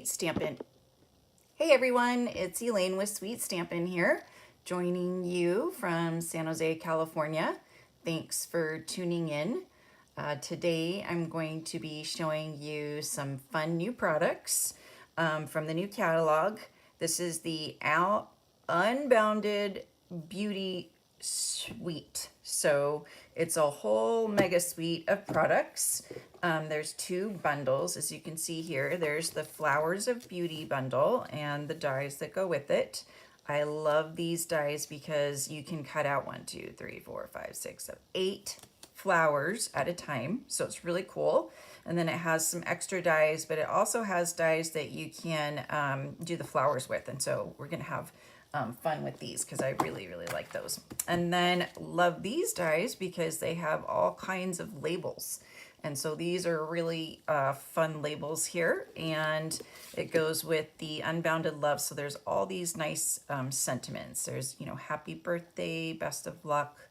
Sweet Stampin'. Hey everyone, it's Elaine with Sweet Stampin' here, joining you from San Jose, California. Thanks for tuning in. Today I'm going to be showing you some fun new products from the new catalog. This is the Unbounded Beauty Suite. So it's a whole mega suite of products. There's two bundles, as you can see here. There's the Flowers of Beauty bundle and the dies that go with it. I love these dies because you can cut out 8 flowers at a time. So it's really cool. And then it has some extra dies, but it also has dies that you can do the flowers with. And so we're gonna have fun with these because I really like those. And then love these dies because they have all kinds of labels. And so these are really fun labels here, and it goes with the Unbounded Love. So there's all these nice sentiments. There's, happy birthday, best of luck,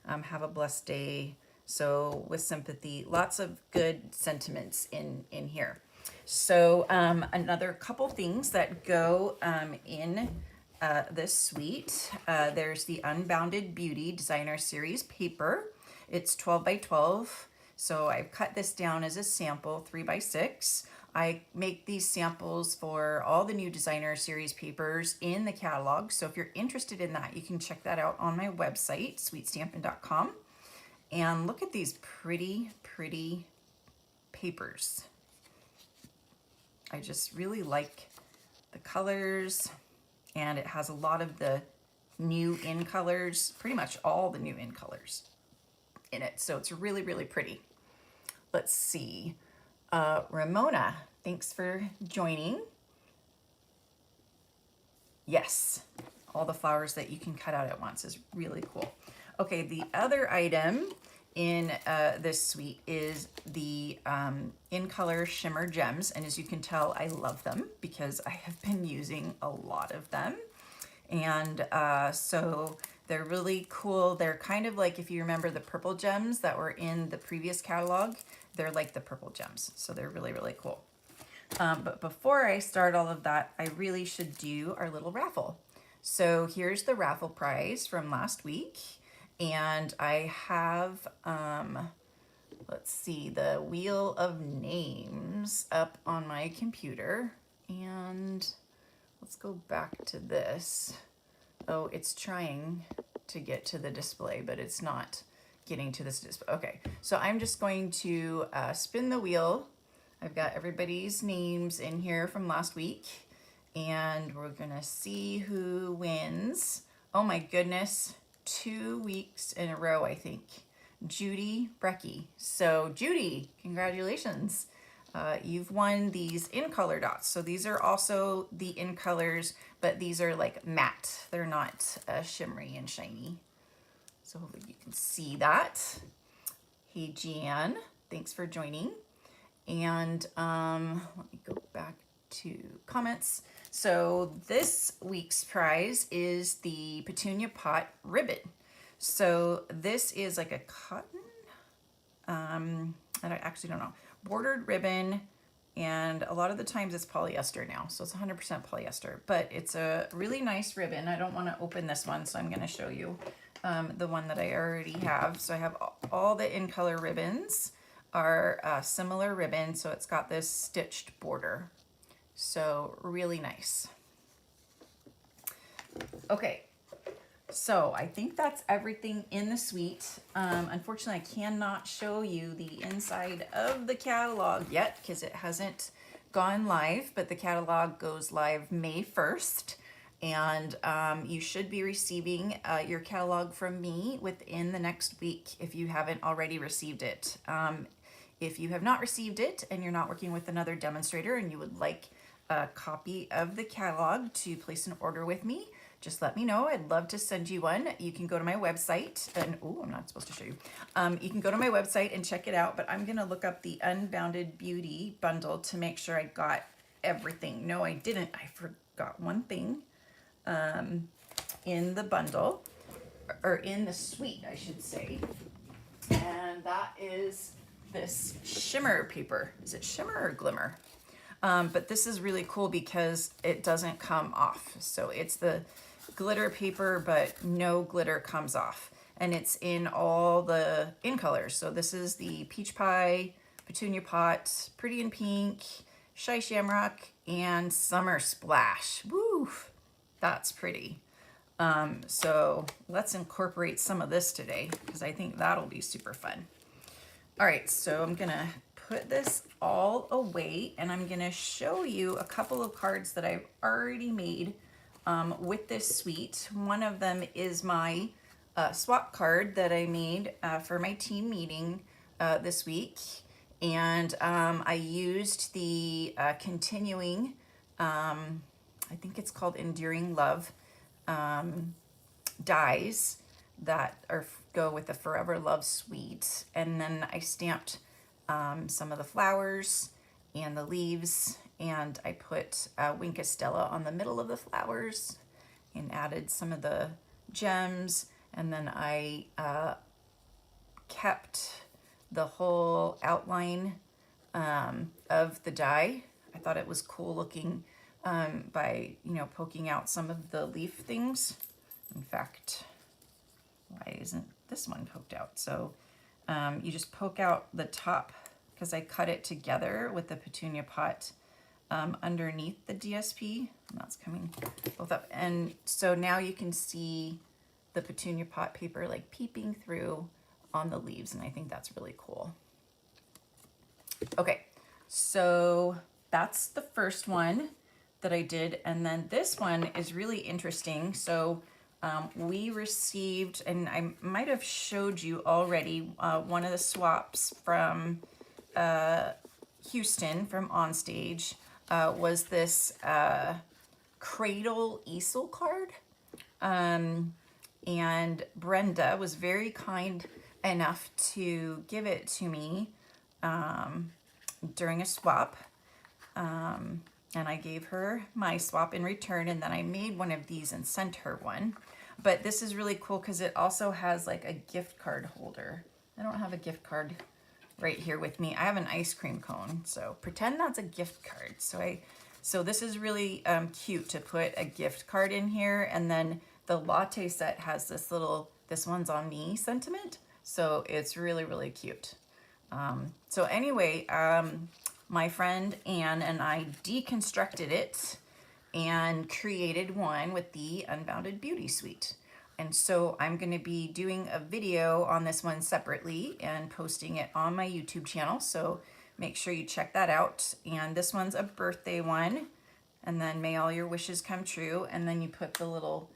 have a blessed day. So with sympathy, lots of good sentiments in here. So another couple things that go in this suite. There's the Unbounded Beauty Designer Series paper. It's 12 by 12. So I've cut this down as a sample, 3 by 6. I make these samples for all the new designer series papers in the catalog. So if you're interested in that, you can check that out on my website, sweetstampin.com. And look at these pretty papers. I just really like the colors, and it has a lot of the new in colors, pretty much all the new in colors in it. So it's really pretty. Let's see. Ramona, thanks for joining. Yes, all the flowers that you can cut out at once is really cool. Okay, the other item in this suite is the in color shimmer gems. And as you can tell, I love them because I have been using a lot of them. And so they're really cool. They're kind of like, if you remember the purple gems that were in the previous catalog, they're like the purple gems. So they're really cool. But before I start all of that, I really should do our little raffle. So here's the raffle prize from last week. And I have, let's see, the wheel of names up on my computer. And let's go back to this. Oh, it's trying to get to the display, but it's not getting to this display. Okay, so I'm just going to spin the wheel. I've got everybody's names in here from last week, and we're gonna see who wins. Oh my goodness, 2 weeks in a row, I think. Judy Brecky. So Judy, congratulations. You've won these in color dots. So these are also the in colors, but these are like matte. They're not shimmery and shiny. So hopefully you can see that. Hey Jan, thanks for joining. And let me go back to comments. So this week's prize is the Petunia Pot ribbon. So this is like a cotton, I actually don't know, bordered ribbon, and a lot of the times it's polyester now, so it's 100% polyester, but it's a really nice ribbon. I don't want to open this one, so I'm going to show you the one that I already have. So I have all the in color ribbons are similar ribbon, so it's got this stitched border, so really nice. Okay, so I think that's everything in the suite. Unfortunately, I cannot show you the inside of the catalog yet because it hasn't gone live, but the catalog goes live May 1st. And you should be receiving your catalog from me within the next week if you haven't already received it. If you have not received it and you're not working with another demonstrator and you would like a copy of the catalog to place an order with me, just let me know. I'd love to send you one. You can go to my website and, oh, I'm not supposed to show you. You can go to my website and check it out, but I'm gonna look up the Unbounded Beauty bundle to make sure I got everything. No, I didn't. I forgot one thing in the bundle, or in the suite, I should say. And that is this shimmer paper. Is it shimmer or glimmer? But this is really cool because it doesn't come off. So it's the glitter paper, but no glitter comes off. And it's in all the in colors. So this is the Peach Pie, Petunia Pot, Pretty in Pink, Shy Shamrock, and Summer Splash. Woo! That's pretty. So let's incorporate some of this today because I think that'll be super fun. All right, so I'm gonna put this all away and I'm gonna show you a couple of cards that I've already made with this suite. One of them is my swap card that I made for my team meeting this week. And I used the continuing, I think it's called Enduring Love, dies that go with the Forever Love Suite. And then I stamped some of the flowers and the leaves, and I put Wink Stella on the middle of the flowers and added some of the gems. And then I kept the whole outline of the die. I thought it was cool looking by, you know, poking out some of the leaf things. In fact, why isn't this one poked out? So you just poke out the top because I cut it together with the Petunia Pot underneath the DSP. And that's coming both up. And so now you can see the Petunia Pot paper like peeping through on the leaves, and I think that's really cool. Okay, so that's the first one that I did, and then this one is really interesting. So we received, and I might have showed you already, one of the swaps from Houston from Onstage was this Cradle easel card. And Brenda was very kind enough to give it to me during a swap. And I gave her my swap in return, and then I made one of these and sent her one. But this is really cool because it also has like a gift card holder. I don't have a gift card right here with me. I have an ice cream cone, so pretend that's a gift card. So this is really cute to put a gift card in here, and then the latte set has this little, this one's on me sentiment. So it's really, really cute. So anyway, my friend Anne and I deconstructed it and created one with the Unbounded Beauty Suite. And so I'm going to be doing a video on this one separately and posting it on my YouTube channel. So make sure you check that out. And this one's a birthday one. And then may all your wishes come true. And then you put the little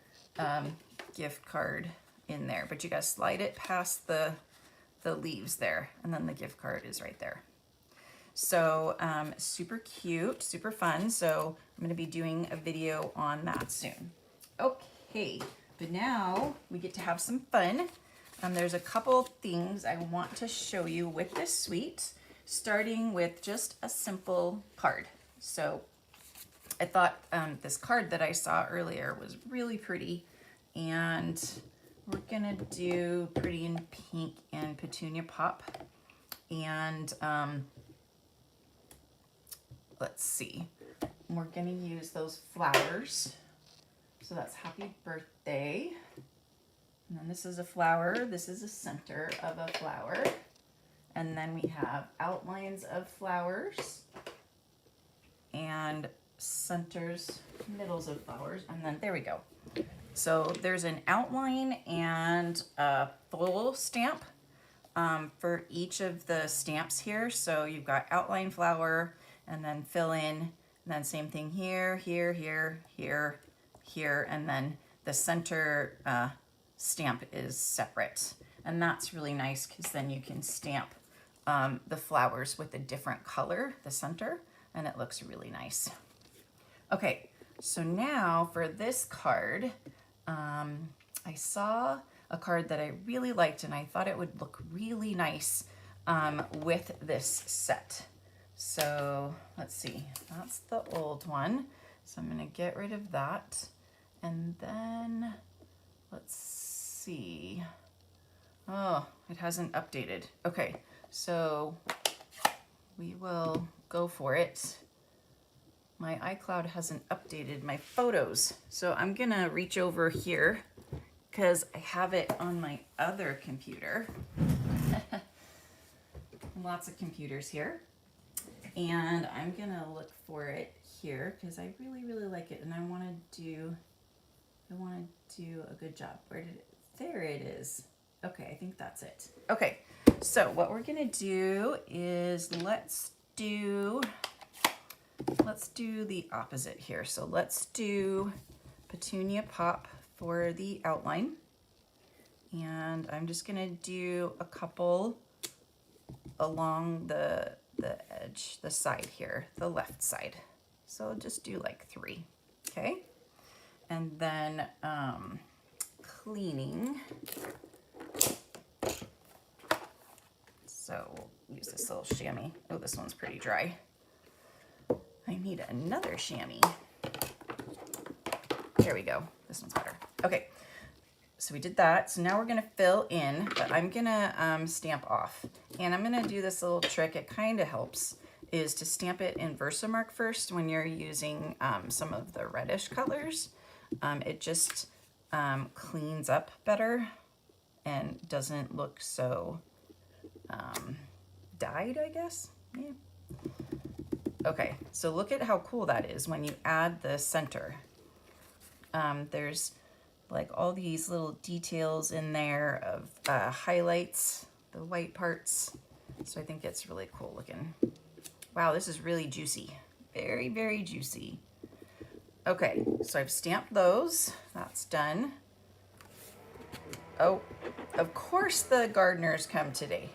gift card in there, but you gotta slide it past the leaves there, and then the gift card is right there. So super cute, super fun. So I'm gonna be doing a video on that soon. Okay, but now we get to have some fun. There's a couple things I want to show you with this suite, starting with just a simple card. So I thought this card that I saw earlier was really pretty, and we're gonna do Pretty in Pink and Petunia Pop. And let's see, we're gonna use those flowers. So that's Happy Birthday. And then this is a flower. This is a center of a flower. And then we have outlines of flowers and centers, middles of flowers, and then there we go. So there's an outline and a full stamp for each of the stamps here. So you've got outline flower and then fill in, and then same thing here, here, here, here, here, and then the center stamp is separate. And that's really nice because then you can stamp the flowers with a different color, the center, and it looks really nice. Okay, so now for this card, I saw a card that I really liked and I thought it would look really nice with this set. So let's see, that's the old one. So I'm gonna get rid of that. And then let's see. Oh, it hasn't updated. Okay, so we will go for it. my iCloud hasn't updated my photos. So I'm gonna reach over here because I have it on my other computer. Lots of computers here. And I'm gonna look for it here because I really, really like it, and I wanna do a good job. Where did it, there it is. Okay, I think that's it. Okay, so what we're gonna do is let's do the opposite here. So let's do Petunia Pop for the outline. And I'm just gonna do a couple along the edge, the side here, the left side. So I'll just do like 3, okay? And then cleaning. So we'll use this little chamois. Oh, this one's pretty dry. I need another chamois. There we go. This one's better. Okay, so we did that. So now we're gonna fill in, but I'm gonna stamp off. And I'm gonna do this little trick. It kind of helps, is to stamp it in Versamark first when you're using some of the reddish colors. It just cleans up better and doesn't look so dyed, I guess. Yeah. Okay, so look at how cool that is when you add the center. There's like all these little details in there of highlights, the white parts. So I think it's really cool looking. Wow, this is really juicy. Very, very juicy. Okay, so I've stamped those. That's done. Oh, of course the gardeners come today.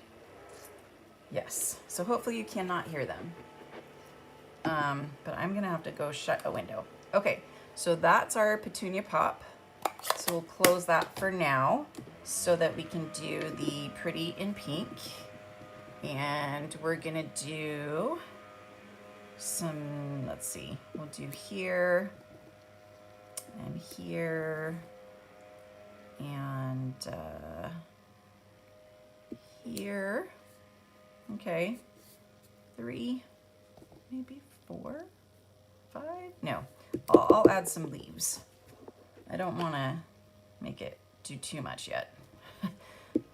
Yes, so hopefully you cannot hear them. But I'm gonna have to go shut a window. Okay, so that's our Petunia Pop. So we'll close that for now so that we can do the Pretty in Pink. And we're gonna do some, let's see, we'll do here and here and here. Okay, 3, maybe 4, 5. No, I'll add some leaves. I don't want to make it do too much yet.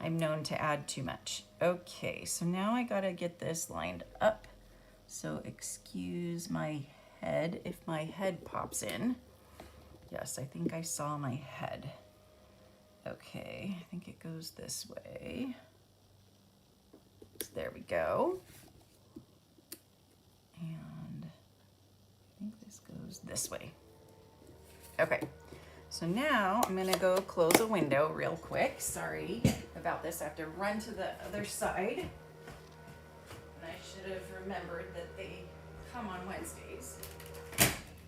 I'm known to add too much. Okay, so now I gotta get this lined up. So excuse my head if my head pops in. Yes, I think I saw my head. Okay, I think it goes this way. There we go. And I think this goes this way. Okay, so now I'm gonna go close a window real quick. Sorry about this, I have to run to the other side. And I should have remembered that they come on Wednesdays.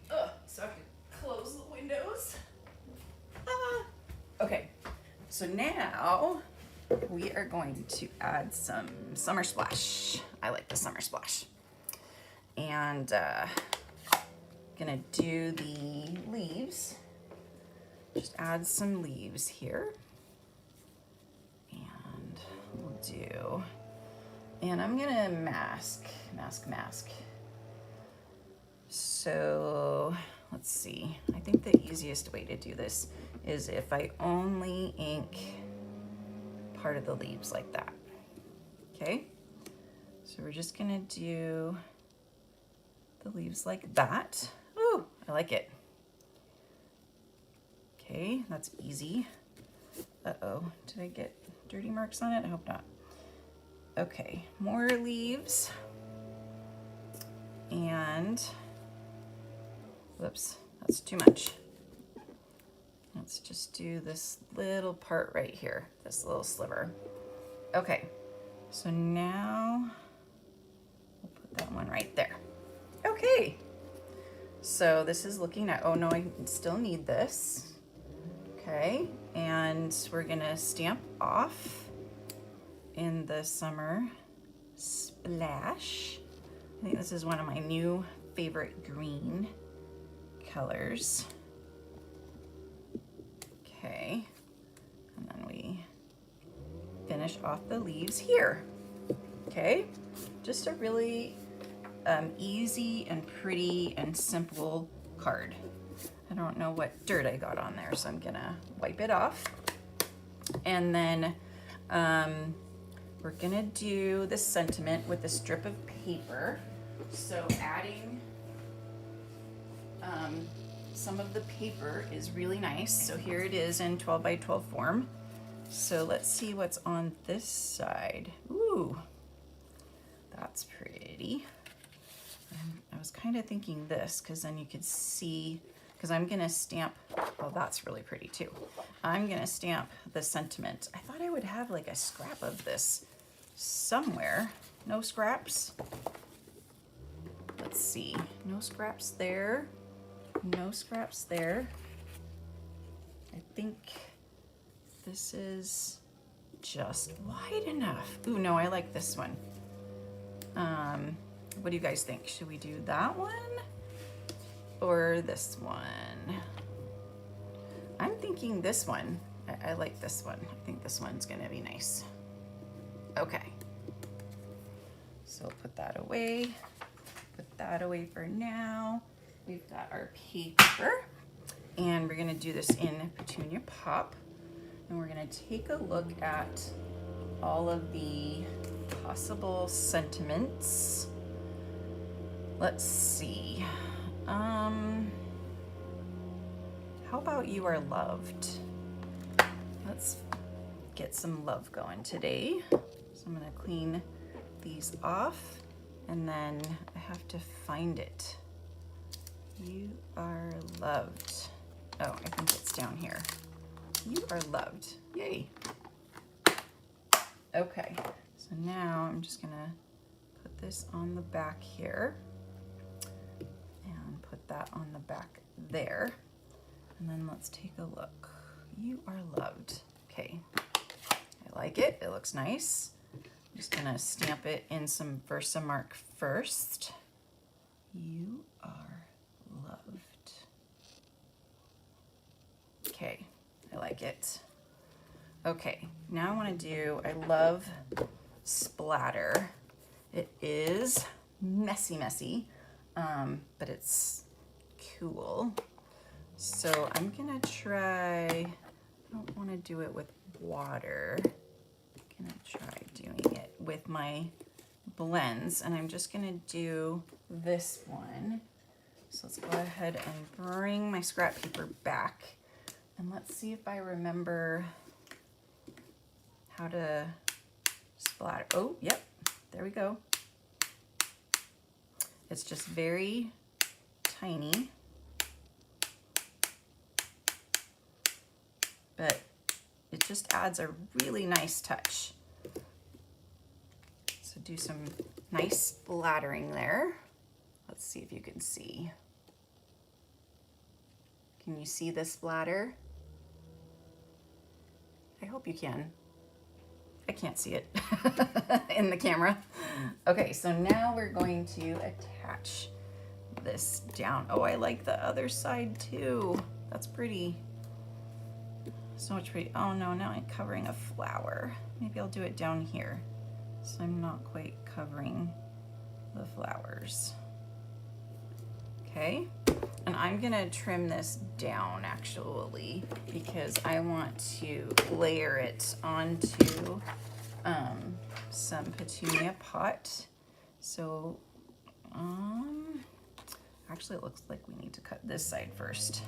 Ugh, so I have to close the windows. Ah. Okay, so now we are going to add some Summer Splash. I like the Summer Splash. And gonna do the leaves. Just add some leaves here. And we'll do, and I'm gonna mask. So let's see. I think the easiest way to do this is if I only ink part of the leaves like that. Okay, so we're just gonna do the leaves like that. Ooh, I like it. Okay, that's easy. Uh-oh, did I get dirty marks on it? I hope not. Okay, more leaves. And, whoops, that's too much. Let's just do this little part right here, this little sliver. Okay, so now we'll put that one right there. Okay, so this is looking at, oh no, I still need this. Okay, and we're gonna stamp off in the Summer Splash. I think this is one of my new favorite green colors. Okay, and then we finish off the leaves here. Okay, just a really easy and pretty and simple card. I don't know what dirt I got on there, so I'm gonna wipe it off. And then we're gonna do the sentiment with a strip of paper. So adding some of the paper is really nice. So here it is in 12 by 12 form. So let's see what's on this side. Ooh, that's pretty. I was kind of thinking this because then you could see, because I'm gonna stamp, oh, that's really pretty too. I'm gonna stamp the sentiment. I thought I would have like a scrap of this somewhere. No scraps? Let's see, no scraps there. No scraps there. I think this is just wide enough. Ooh, no, I like this one. What do you guys think? Should we do that one or this one? I'm thinking this one. I like this one. I think this one's gonna be nice. Okay. So put that away. Put that away for now. We've got our paper, and we're gonna do this in Petunia Pop, and we're gonna take a look at all of the possible sentiments. Let's see. How about you are loved? Let's get some love going today. So I'm gonna clean these off, and then I have to find it. You are loved. Oh, I think it's down here. You are loved. Yay. Okay, so now I'm just gonna put this on the back here and put that on the back there. And then let's take a look. You are loved. Okay, I like it. It looks nice. I'm just gonna stamp it in some Versamark first. You are loved. Okay, I like it. Okay, now I want to do, I love splatter. It is messy, but it's cool. So I'm gonna try, I don't want to do it with water. I'm gonna try doing it with my blends, and I'm just gonna do this one. So let's go ahead and bring my scrap paper back, and let's see if I remember how to splatter. Oh, yep, there we go. It's just very tiny, but it just adds a really nice touch. So do some nice splattering there. Let's see if you can see. Can you see the splatter? I hope you can. I can't see it in the camera. Okay, so now we're going to attach this down. Oh, I like the other side too. That's pretty. So much pretty. Oh no, now I'm covering a flower. Maybe I'll do it down here, so I'm not quite covering the flowers. Okay, and I'm gonna trim this down actually because I want to layer it onto some Petunia Pot. So actually it looks like we need to cut this side first.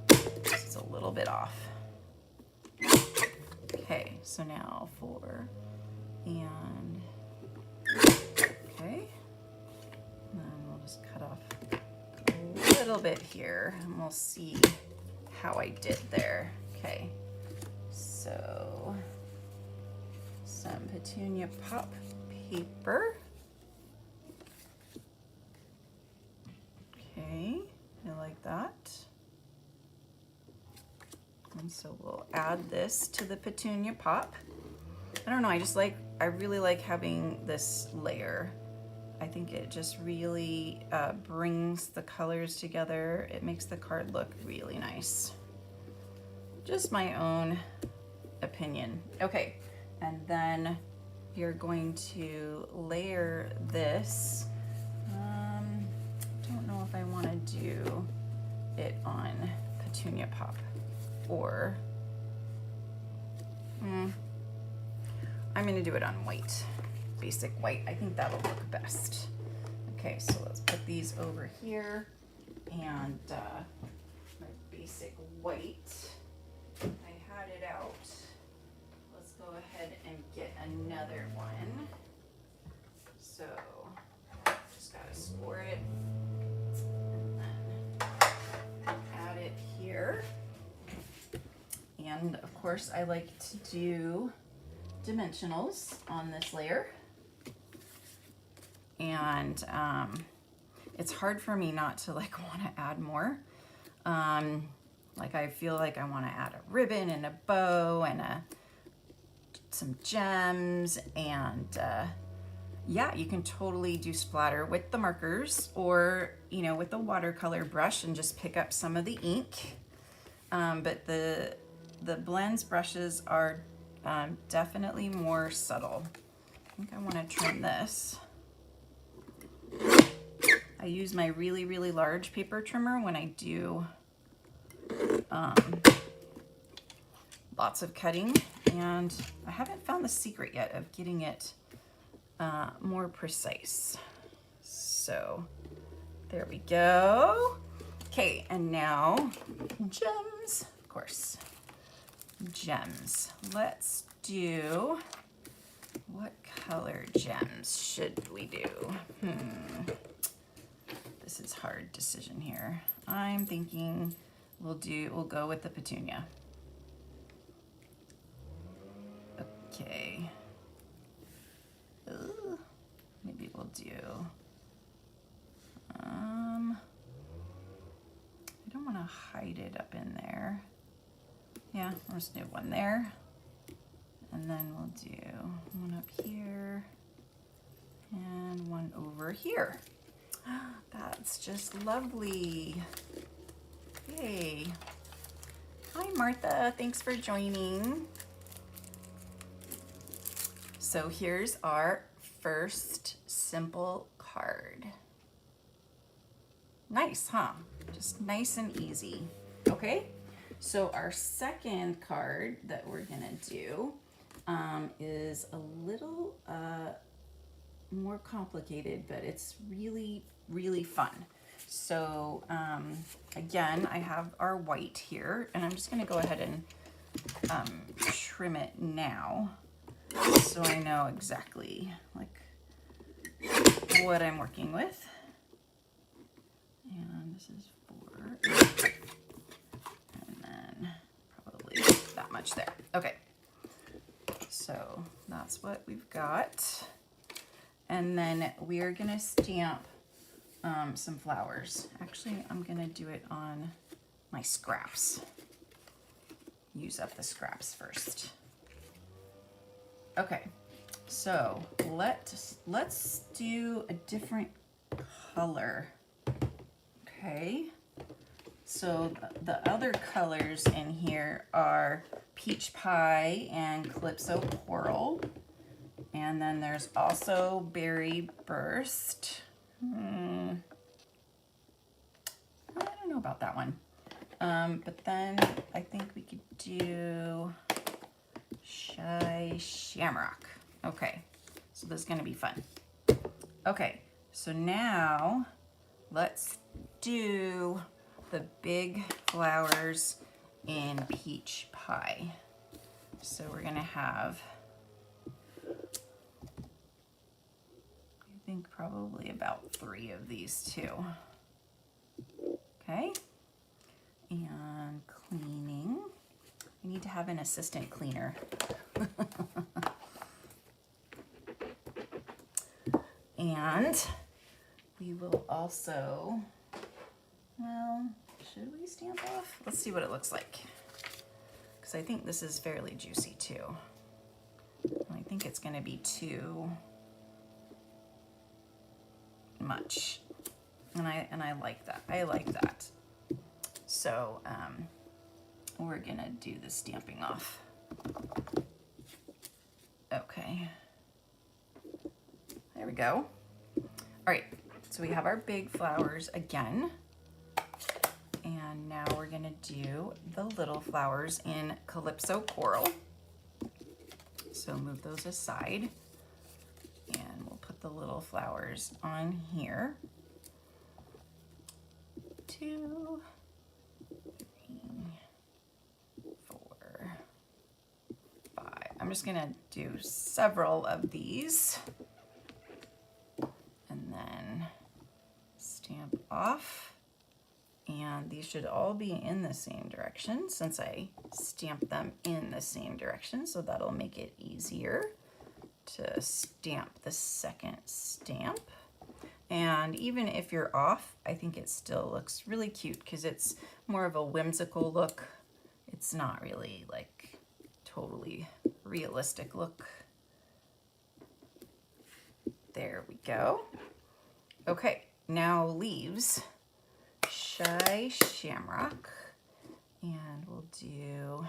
It's a little bit off. Okay, so now and okay, and then we'll just cut off a little bit here, and we'll see how I did there. Okay, so some Petunia Pop paper. Okay, I like that. And so we'll add this to the Petunia Pop. I don't know, I really like having this layer. I think it just really brings the colors together. It makes the card look really nice. Just my own opinion. Okay, and then you're going to layer this. do it on Petunia Pop, or I'm gonna do it on white, basic white. I think that'll look best. Okay, so let's put these over here, and my basic white, I had it out. Let's go ahead and get another one. So just gotta score it and then add it here. And of course I like to do dimensionals on this layer. And it's hard for me not to like want to add more. Like I feel like I want to add a ribbon and a bow and some gems, and yeah, you can totally do splatter with the markers, or with the watercolor brush and just pick up some of the ink. But the blends brushes are definitely more subtle. I think I want to trim this. I use my really, really large paper trimmer when I do lots of cutting, and I haven't found the secret yet of getting it more precise. So there we go. Okay, and now gems, of course. Gems. Let's do, what color gems should we do? This is a hard decision here. I'm thinking we'll go with the Petunia. Okay. Ooh, maybe we'll do, I don't want to hide it up in there. Yeah, I'll just do one there. And then we'll do one up here and one over here. That's just lovely. Yay. Hi, Martha. Thanks for joining. So here's our first simple card. Nice, huh? Just nice and easy. Okay, so our second card that we're gonna do is a little more complicated, but it's really, really fun. So again, I have our white here, and I'm just gonna go ahead and trim it now, so I know exactly like what I'm working with. And this is 4, and then probably that much there. Okay, so that's what we've got. And then we are gonna stamp some flowers. Actually, I'm gonna do it on my scraps. Use up the scraps first. Okay, so let's do a different color. Okay, so the other colors in here are Peach Pie and Calypso Coral. And then there's also Berry Burst. I don't know about that one. But then I think we could do Shy Shamrock. Okay, so this is gonna be fun. Okay, so now let's do the big flowers in Peach Pie. So we're gonna have, I think probably about 3 of these too. Okay, and cleaning. I need to have an assistant cleaner. And we will also, well, should we stamp off? Let's see what it looks like, because I think this is fairly juicy too. I think it's going to be too much, and I like that. I like that. So we're gonna do the stamping off. Okay, there we go. All right, so we have our big flowers again. And now we're gonna do the little flowers in Calypso Coral. So move those aside, and we'll put the little flowers on here. 2, 3, 4, 5. I'm just gonna do several of these and then stamp off. And these should all be in the same direction since I stamped them in the same direction, so that'll make it easier to stamp the second stamp. And even if you're off, I think it still looks really cute because it's more of a whimsical look. It's not really like totally realistic look. There we go. Okay, now leaves. Shy Shamrock, and we'll do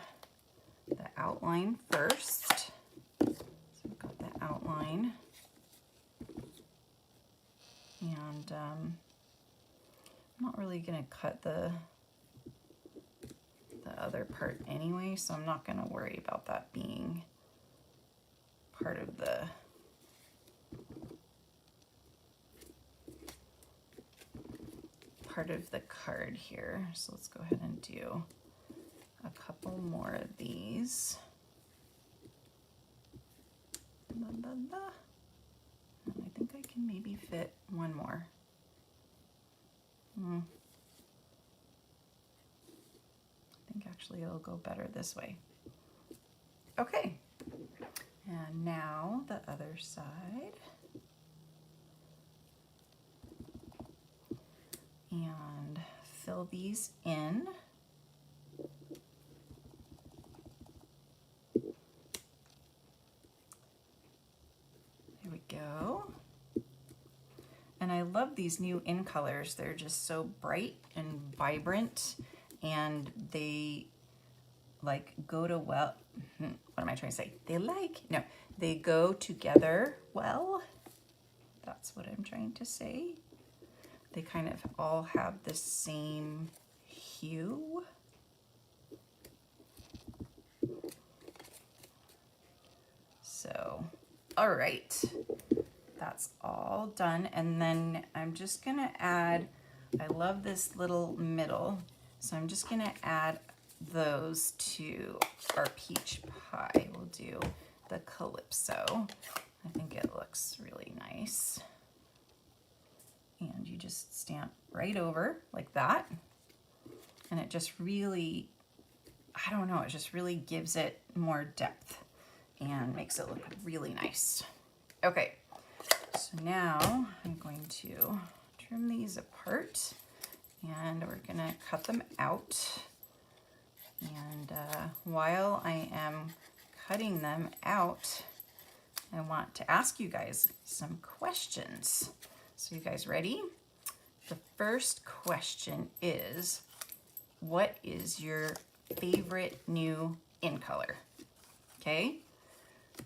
the outline first. So we've got the outline, and I'm not really gonna cut the other part anyway, so I'm not gonna worry about that being part of the card here. So let's go ahead and do a couple more of these. And I think I can maybe fit one more. I think actually it'll go better this way. Okay, and now the other side. And fill these in. There we go. And I love these new in colors. They're just so bright and vibrant, and they like go to well, what am I trying to say? They go together well. That's what I'm trying to say. They kind of all have the same hue. So, all right, that's all done. And then I'm just gonna add, I love this little middle, so I'm just gonna add those to our peach pie. We'll do the Calypso. I think it looks really nice. And you just stamp right over like that. And it just really, I don't know, it just really gives it more depth and makes it look really nice. Okay, so now I'm going to trim these apart and we're gonna cut them out. And while I am cutting them out, I want to ask you guys some questions. So you guys ready? The first question is, what is your favorite new in color? Okay,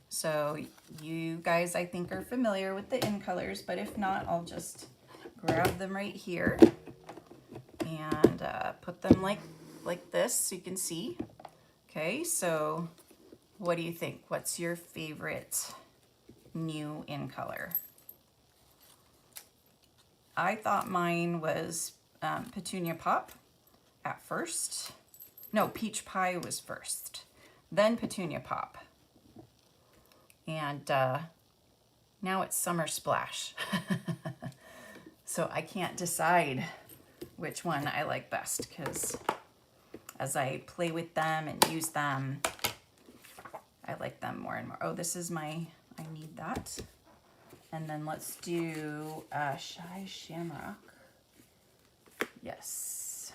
so you guys I think are familiar with the in colors, but if not, I'll just grab them right here and put them like this so you can see. Okay, so what do you think? What's your favorite new in color? I thought mine was Petunia Pop at first. No, Peach Pie was first, then Petunia Pop. And now it's Summer Splash. So I can't decide which one I like best because as I play with them and use them, I like them more and more. Oh, this is my, I need that. And then let's do Shy Shamrock. Yes.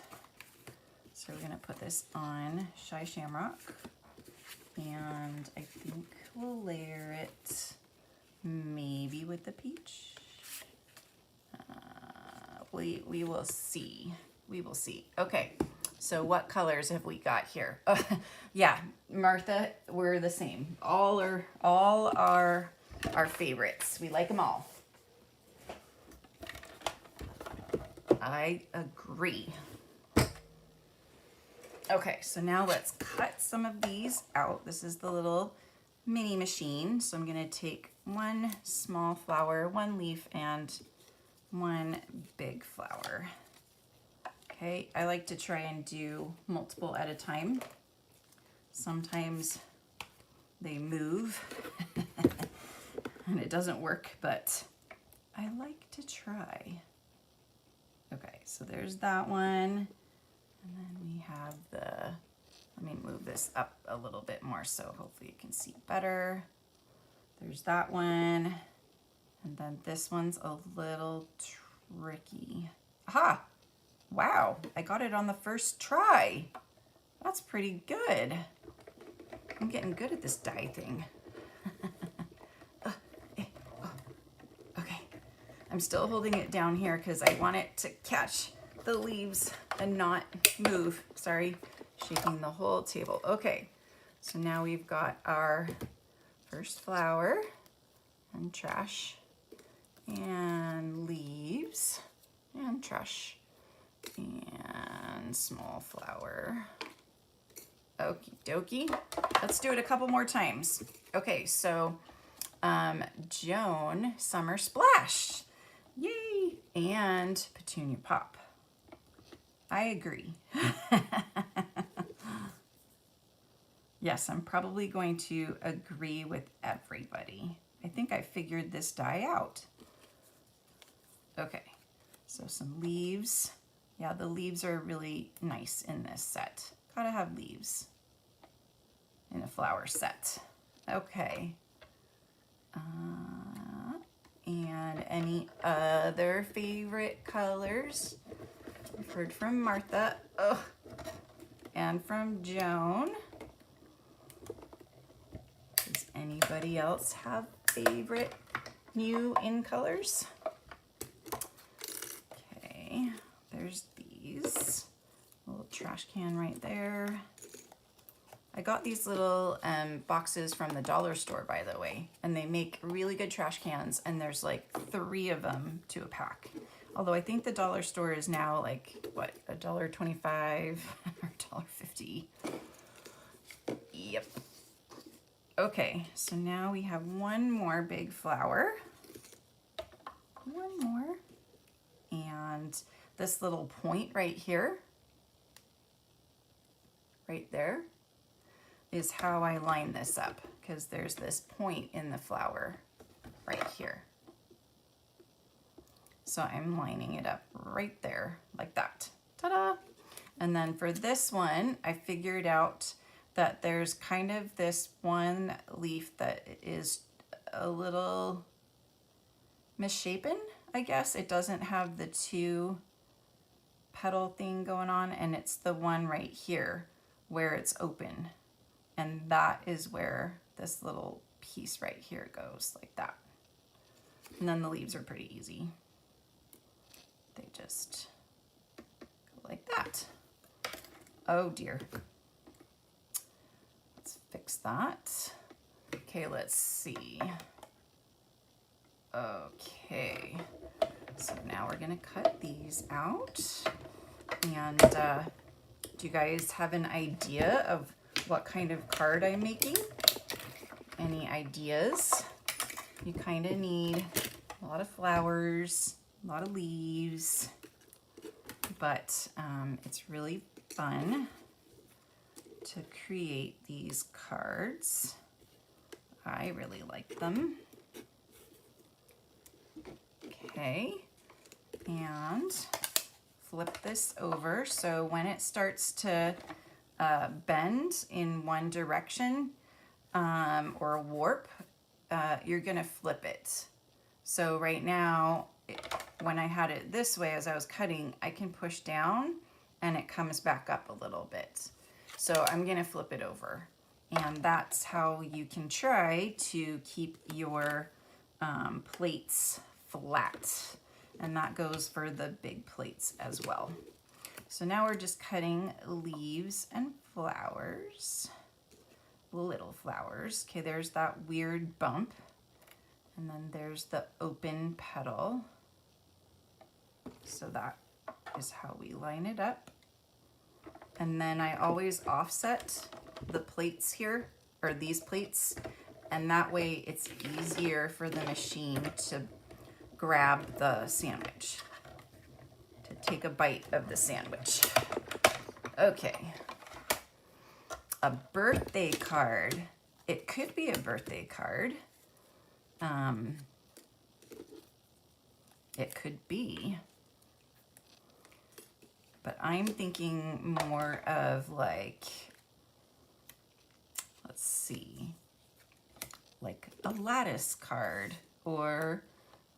So we're gonna put this on Shy Shamrock. And I think we'll layer it maybe with the peach. We will see. We will see. Okay, so what colors have we got here? Yeah, Martha, we're the same. All are our favorites. We like them all. I agree. Okay, so now let's cut some of these out. This is the little mini machine. So I'm gonna take one small flower, one leaf, and one big flower. Okay, I like to try and do multiple at a time. Sometimes they move and it doesn't work, but I like to try. Okay, so there's that one. And then we have let me move this up a little bit more so hopefully you can see better. There's that one. And then this one's a little tricky. Aha! Wow, I got it on the first try. That's pretty good. I'm getting good at this die thing. Okay, I'm still holding it down here because I want it to catch the leaves and not move. Sorry, shaking the whole table. Okay, so now we've got our first flower and trash and leaves and trash and small flower. Okie dokie. Let's do it a couple more times. Okay, so Joan Summer Splash. Yay! And Petunia Pop. I agree. Yes, I'm probably going to agree with everybody. I think I figured this die out. Okay, so some leaves. Yeah, the leaves are really nice in this set. Gotta have leaves in a flower set. Okay. And any other favorite colors? We've heard from Martha, and from Joan. Does anybody else have favorite new in colors? Okay, there's these. Little trash can right there. I got these little boxes from the dollar store, by the way, and they make really good trash cans, and there's like 3 of them to a pack. Although I think the dollar store is now like, what, $1.25 or $1.50. Yep. Okay, so now we have one more big flower. One more. And this little point right here, right there, is how I line this up, because there's this point in the flower right here. So I'm lining it up right there, like that. Ta-da! And then for this one, I figured out that there's kind of this one leaf that is a little misshapen, I guess. It doesn't have the 2 petal thing going on, and it's the one right here where it's open. And that is where this little piece right here goes, like that. And then the leaves are pretty easy. They just go like that. Oh dear. Let's fix that. Okay, let's see. Okay, so now we're gonna cut these out. And do you guys have an idea of what kind of card I'm making? Any ideas? You kind of need a lot of flowers, a lot of leaves, but it's really fun to create these cards. I really like them. Okay, and flip this over so when it starts to bend in one direction or warp, you're gonna flip it. So right now, when I had it this way as I was cutting, I can push down and it comes back up a little bit. So I'm gonna flip it over. And that's how you can try to keep your plates flat. And that goes for the big plates as well. So now we're just cutting leaves and flowers, little flowers. Okay, there's that weird bump. And then there's the open petal. So that is how we line it up. And then I always offset the plates here, or these plates, and that way it's easier for the machine to grab the sandwich, to take a bite of the sandwich. Okay, a birthday card. It could be a birthday card. It could be, but I'm thinking more of like, let's see, like a lattice card, or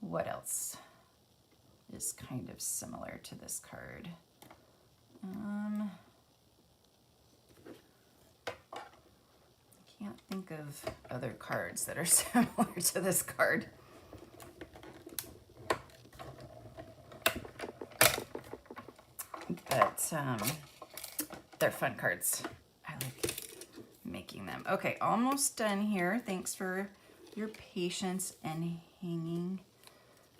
what else is kind of similar to this card? I can't think of other cards that are similar to this card. But they're fun cards. I like making them. Okay, almost done here. Thanks for your patience and hanging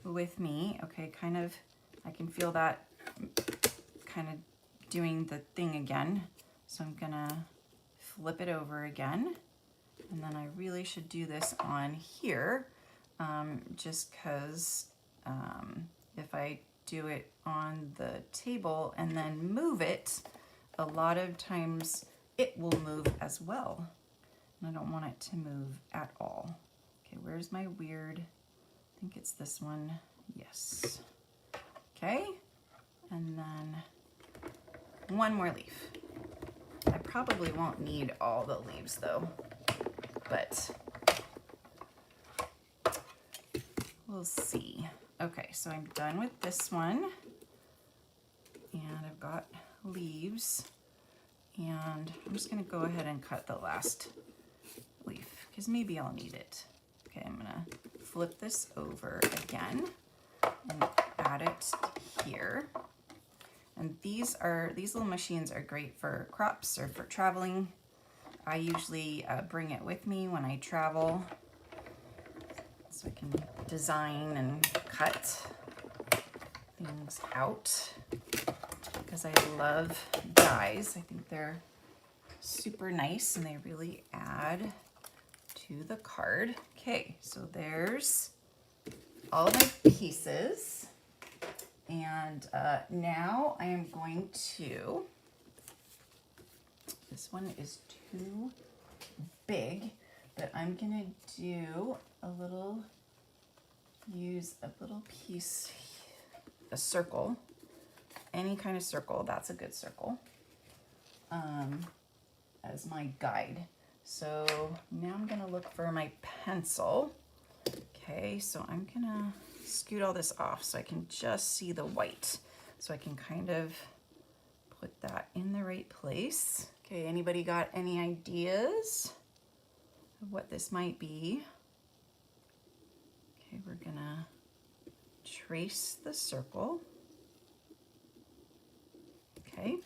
with me. Okay, kind of, I can feel that kind of doing the thing again. So I'm gonna flip it over again. And then I really should do this on here, just because if I do it on the table and then move it, a lot of times it will move as well. And I don't want it to move at all. Okay, where's my weird, I think it's this one, yes. Okay, and then one more leaf. I probably won't need all the leaves though, but we'll see. Okay, so I'm done with this one, and I've got leaves, and I'm just gonna go ahead and cut the last leaf because maybe I'll need it. Okay, I'm gonna flip this over again and add it here. And these little machines are great for crops or for traveling. I usually bring it with me when I travel, so I can design and cut things out because I love dies. I think they're super nice and they really add to the card. Okay, so there's all of my pieces. And now I am going to, this one is too big, but I'm gonna do a little, use a little piece, a circle, any kind of circle, that's a good circle, as my guide. So now I'm gonna look for my pencil. Okay, so I'm gonna scoot all this off so I can just see the white. So I can kind of put that in the right place. Okay, anybody got any ideas of what this might be? Okay, we're gonna trace the circle. Okay,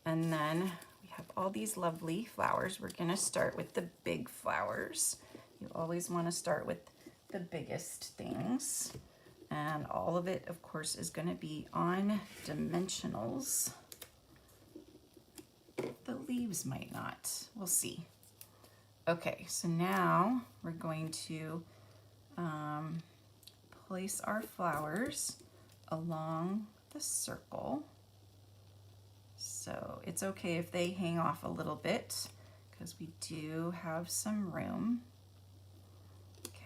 and then we have all these lovely flowers. We're gonna start with the big flowers. You always wanna start with the biggest things, and all of it of course is going to be on dimensionals. The leaves might not, we'll see. Okay, so now we're going to place our flowers along the circle. So it's okay if they hang off a little bit because we do have some room.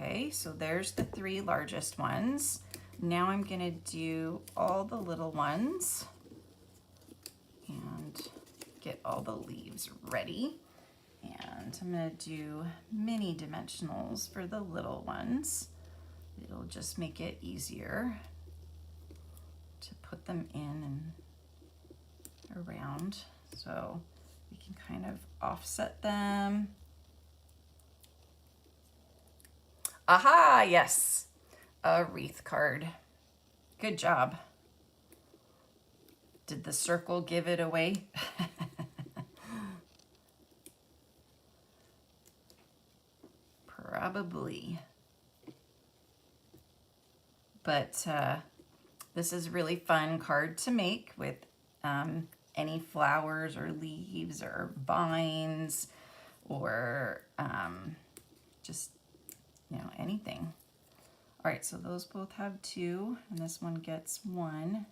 Okay, so there's the 3 largest ones. Now I'm gonna do all the little ones and get all the leaves ready. And I'm gonna do mini dimensionals for the little ones. It'll just make it easier to put them in and around. So we can kind of offset them. Aha, yes, a wreath card. Good job. Did the circle give it away? Probably. But this is a really fun card to make with any flowers or leaves or vines or just, you know, anything. All right, so those both have 2, and this one gets 1.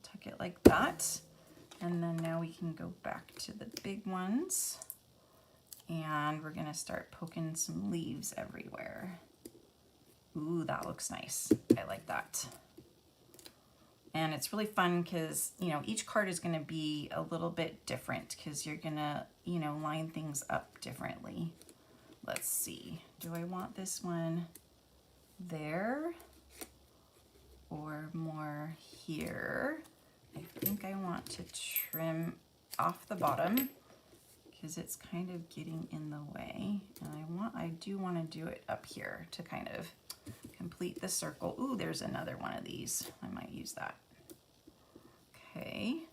Tuck it like that. And then now we can go back to the big ones. And we're gonna start poking some leaves everywhere. Ooh, that looks nice. I like that. And it's really fun because, you know, each card is gonna be a little bit different because you're gonna, you know, line things up differently. Let's see, do I want this one there or more here? I think I want to trim off the bottom because it's kind of getting in the way. And I do want to do it up here to kind of complete the circle. Ooh, there's another one of these. I might use that. Okay.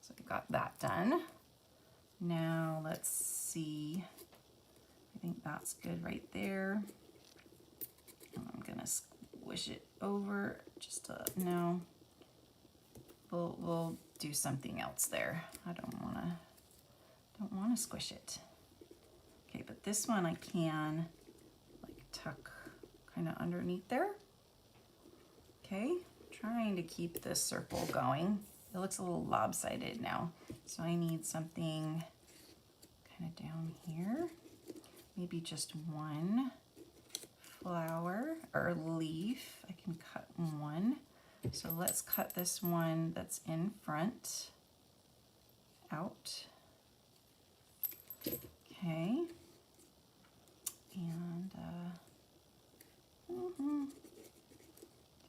So I got that done. Now let's see. I think that's good right there. And I'm gonna squish it over just to, no. We'll do something else there. I don't wanna squish it. Okay, but this one I can like tuck kind of underneath there. Okay, trying to keep this circle going. It looks a little lopsided now, so I need something kind of down here. Maybe just one flower or leaf. I can cut one. So let's cut this one that's in front out. Okay. And do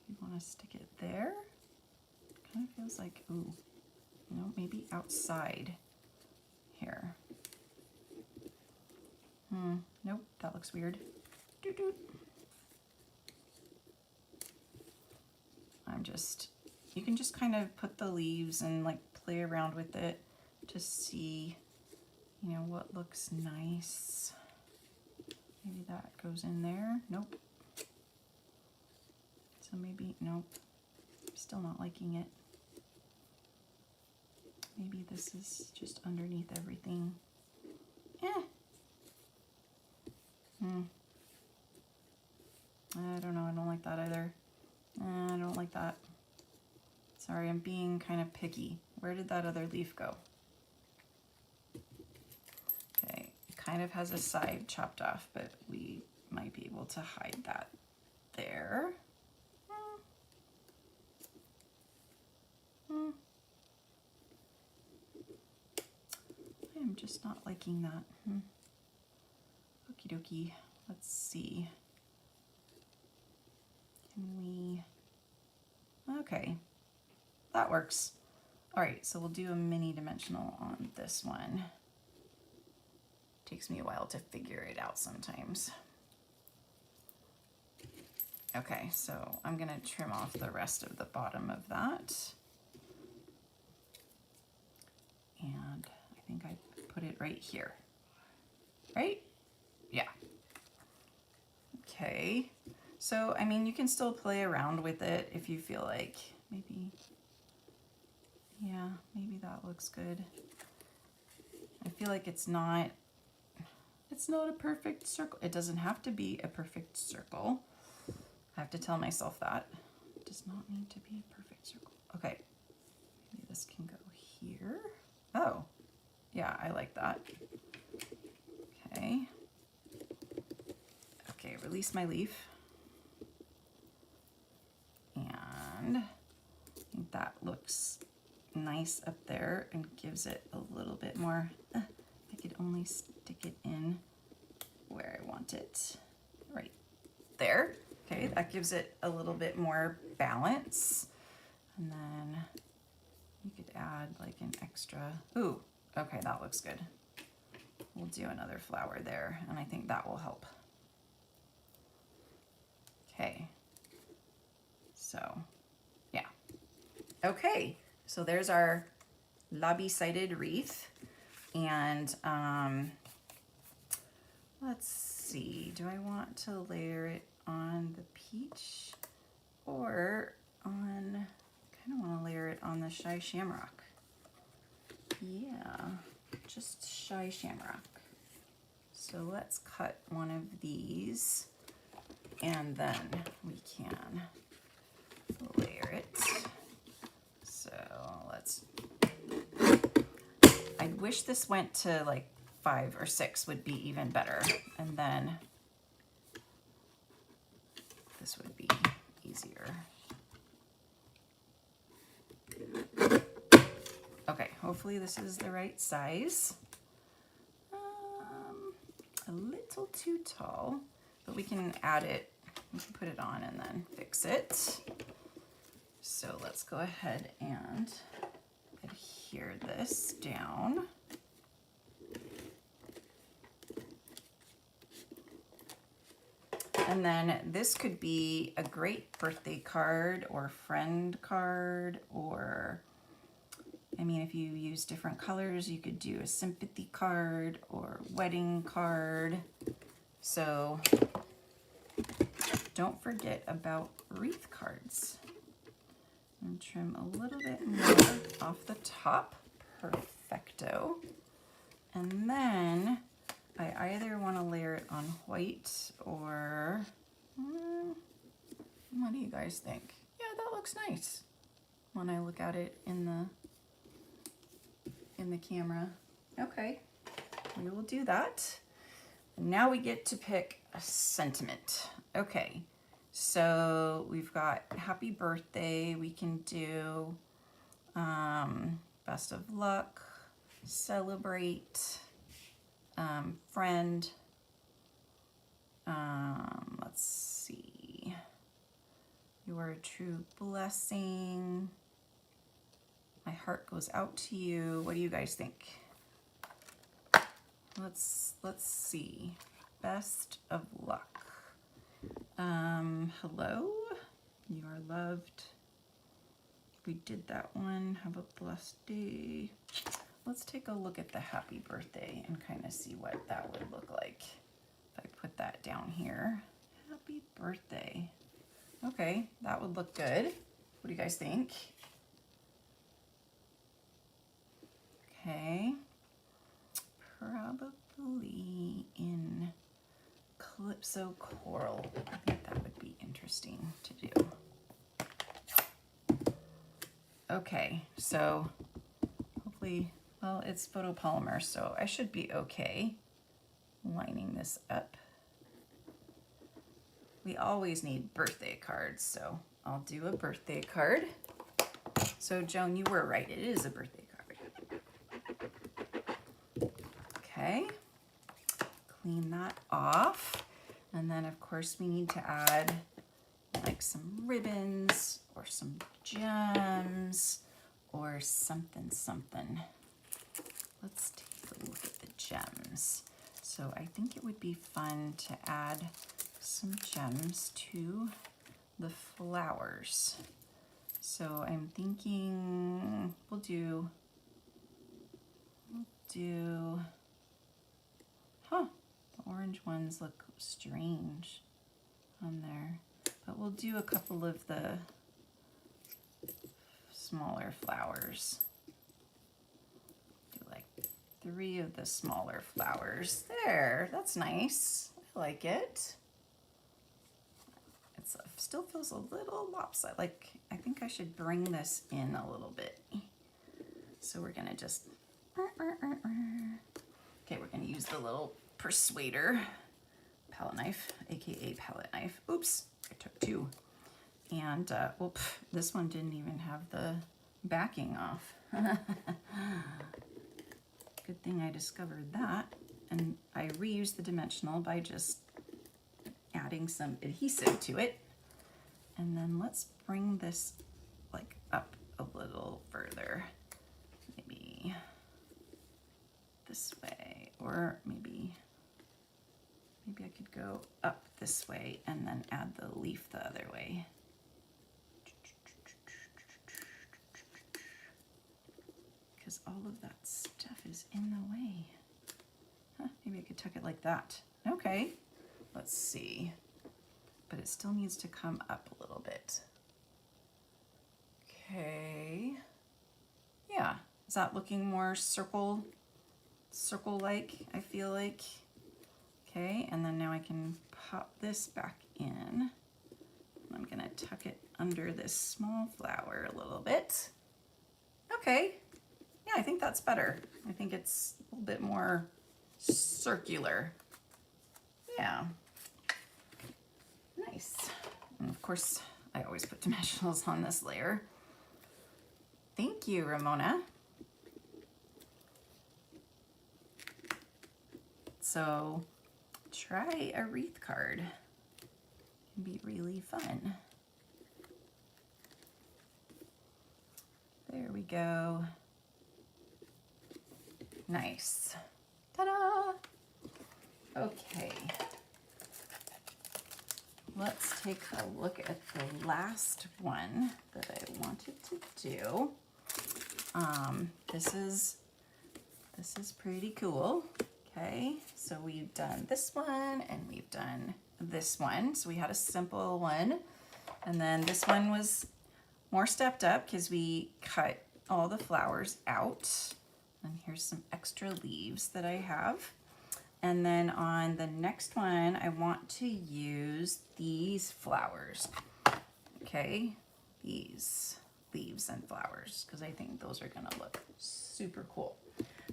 you want to stick it there? Kind of feels like, ooh, no, maybe outside here. Nope, that looks weird. Doo-doo. You can just kind of put the leaves and like play around with it to see, you know, what looks nice. Maybe that goes in there. Nope. So maybe, nope. Still not liking it. Maybe this is just underneath everything. I don't know, I don't like that either. I don't like that. Sorry, I'm being kind of picky. Where did that other leaf go? Okay, it kind of has a side chopped off, but we might be able to hide that there. I'm just not liking that. Okie dokie. Let's see. Can we... Okay, that works. All right, so we'll do a mini dimensional on this one. Takes me a while to figure it out sometimes. Okay, so I'm gonna trim off the rest of the bottom of that. And I think I put it right here, right? Yeah. Okay, so I mean, you can still play around with it if you feel like maybe, yeah, maybe that looks good. I feel like it's not a perfect circle. It doesn't have to be a perfect circle. I have to tell myself that. It does not need to be a perfect circle. Okay, maybe this can go here. Oh, yeah, I like that. Okay. Okay, release my leaf. And I think that looks nice up there and gives it a little bit more. I could only stick it in where I want it, right there. Okay, that gives it a little bit more balance. And then you could add like an extra, ooh, okay, that looks good. We'll do another flower there, and I think that will help. Okay, so yeah. Okay, so there's our lobby-sided wreath. And let's see, do I want to layer it on the peach or on kind of want to layer it on the Shy Shamrock. Yeah, just Shy Shamrock. So let's cut one of these and then we can layer it. So let's, I wish this went to like 5 or 6 would be even better. And then this would be easier. Okay, hopefully this is the right size. A little too tall, but we can add it, we can put it on and then fix it. So let's go ahead and adhere this down. And then this could be a great birthday card or friend card, or, I mean, if you use different colors, you could do a sympathy card or wedding card. So don't forget about wreath cards. And trim a little bit more off the top. Perfecto. And then I either want to layer it on white or, what do you guys think? Yeah, that looks nice when I look at it in the camera. Okay, we will do that. And now we get to pick a sentiment. Okay, so we've got happy birthday. We can do best of luck, celebrate, friend. Let's see. You are a true blessing. My heart goes out to you. What do you guys think? Let's see. Best of luck. Hello. You are loved. We did that one. Have a blessed day. Let's take a look at the happy birthday and kind of see what that would look like. If I put that down here. Happy birthday. Okay, that would look good. What do you guys think? Okay. Probably in Calypso Coral. I think that would be interesting to do. Okay, so hopefully, well, it's photopolymer, so I should be okay lining this up. We always need birthday cards, so I'll do a birthday card. So Joan, you were right, it is a birthday card. Okay, clean that off. And then of course we need to add like some ribbons or some gems or something. Let's take a look at the gems. So I think it would be fun to add some gems to the flowers. So I'm thinking we'll do, the orange ones look strange on there, but we'll do a couple of the smaller flowers. Do like 3 of the smaller flowers. There, that's nice. I like it. It still feels a little lopsided. Like, I think I should bring this in a little bit. So we're gonna just, okay, we're gonna use the little persuader palette knife, aka palette knife. Oops, I took 2. And this one didn't even have the backing off. Good thing I discovered that. And I reused the dimensional by just adding some adhesive to it. And then let's bring this like up a little further. Maybe this way, or maybe I could go up this way and then add the leaf the other way. Because all of that stuff is in the way. Huh, maybe I could tuck it like that. Okay, let's see. But it still needs to come up a little bit. Okay. Yeah, is that looking more circle-like, I feel like? Okay, and then now I can pop this back in. I'm gonna tuck it under this small flower a little bit. Okay, yeah, I think that's better. I think it's a little bit more circular. Yeah, nice. And of course, I always put dimensionals on this layer. Thank you, Ramona. So try a wreath card. It can be really fun. There we go. Nice. Ta-da! Okay. Let's take a look at the last one that I wanted to do. This is pretty cool. Okay, so we've done this one and we've done this one. So we had a simple one, and then this one was more stepped up because we cut all the flowers out. And here's some extra leaves that I have. And then on the next one, I want to use these flowers. Okay, these leaves and flowers, because I think those are gonna look super cool.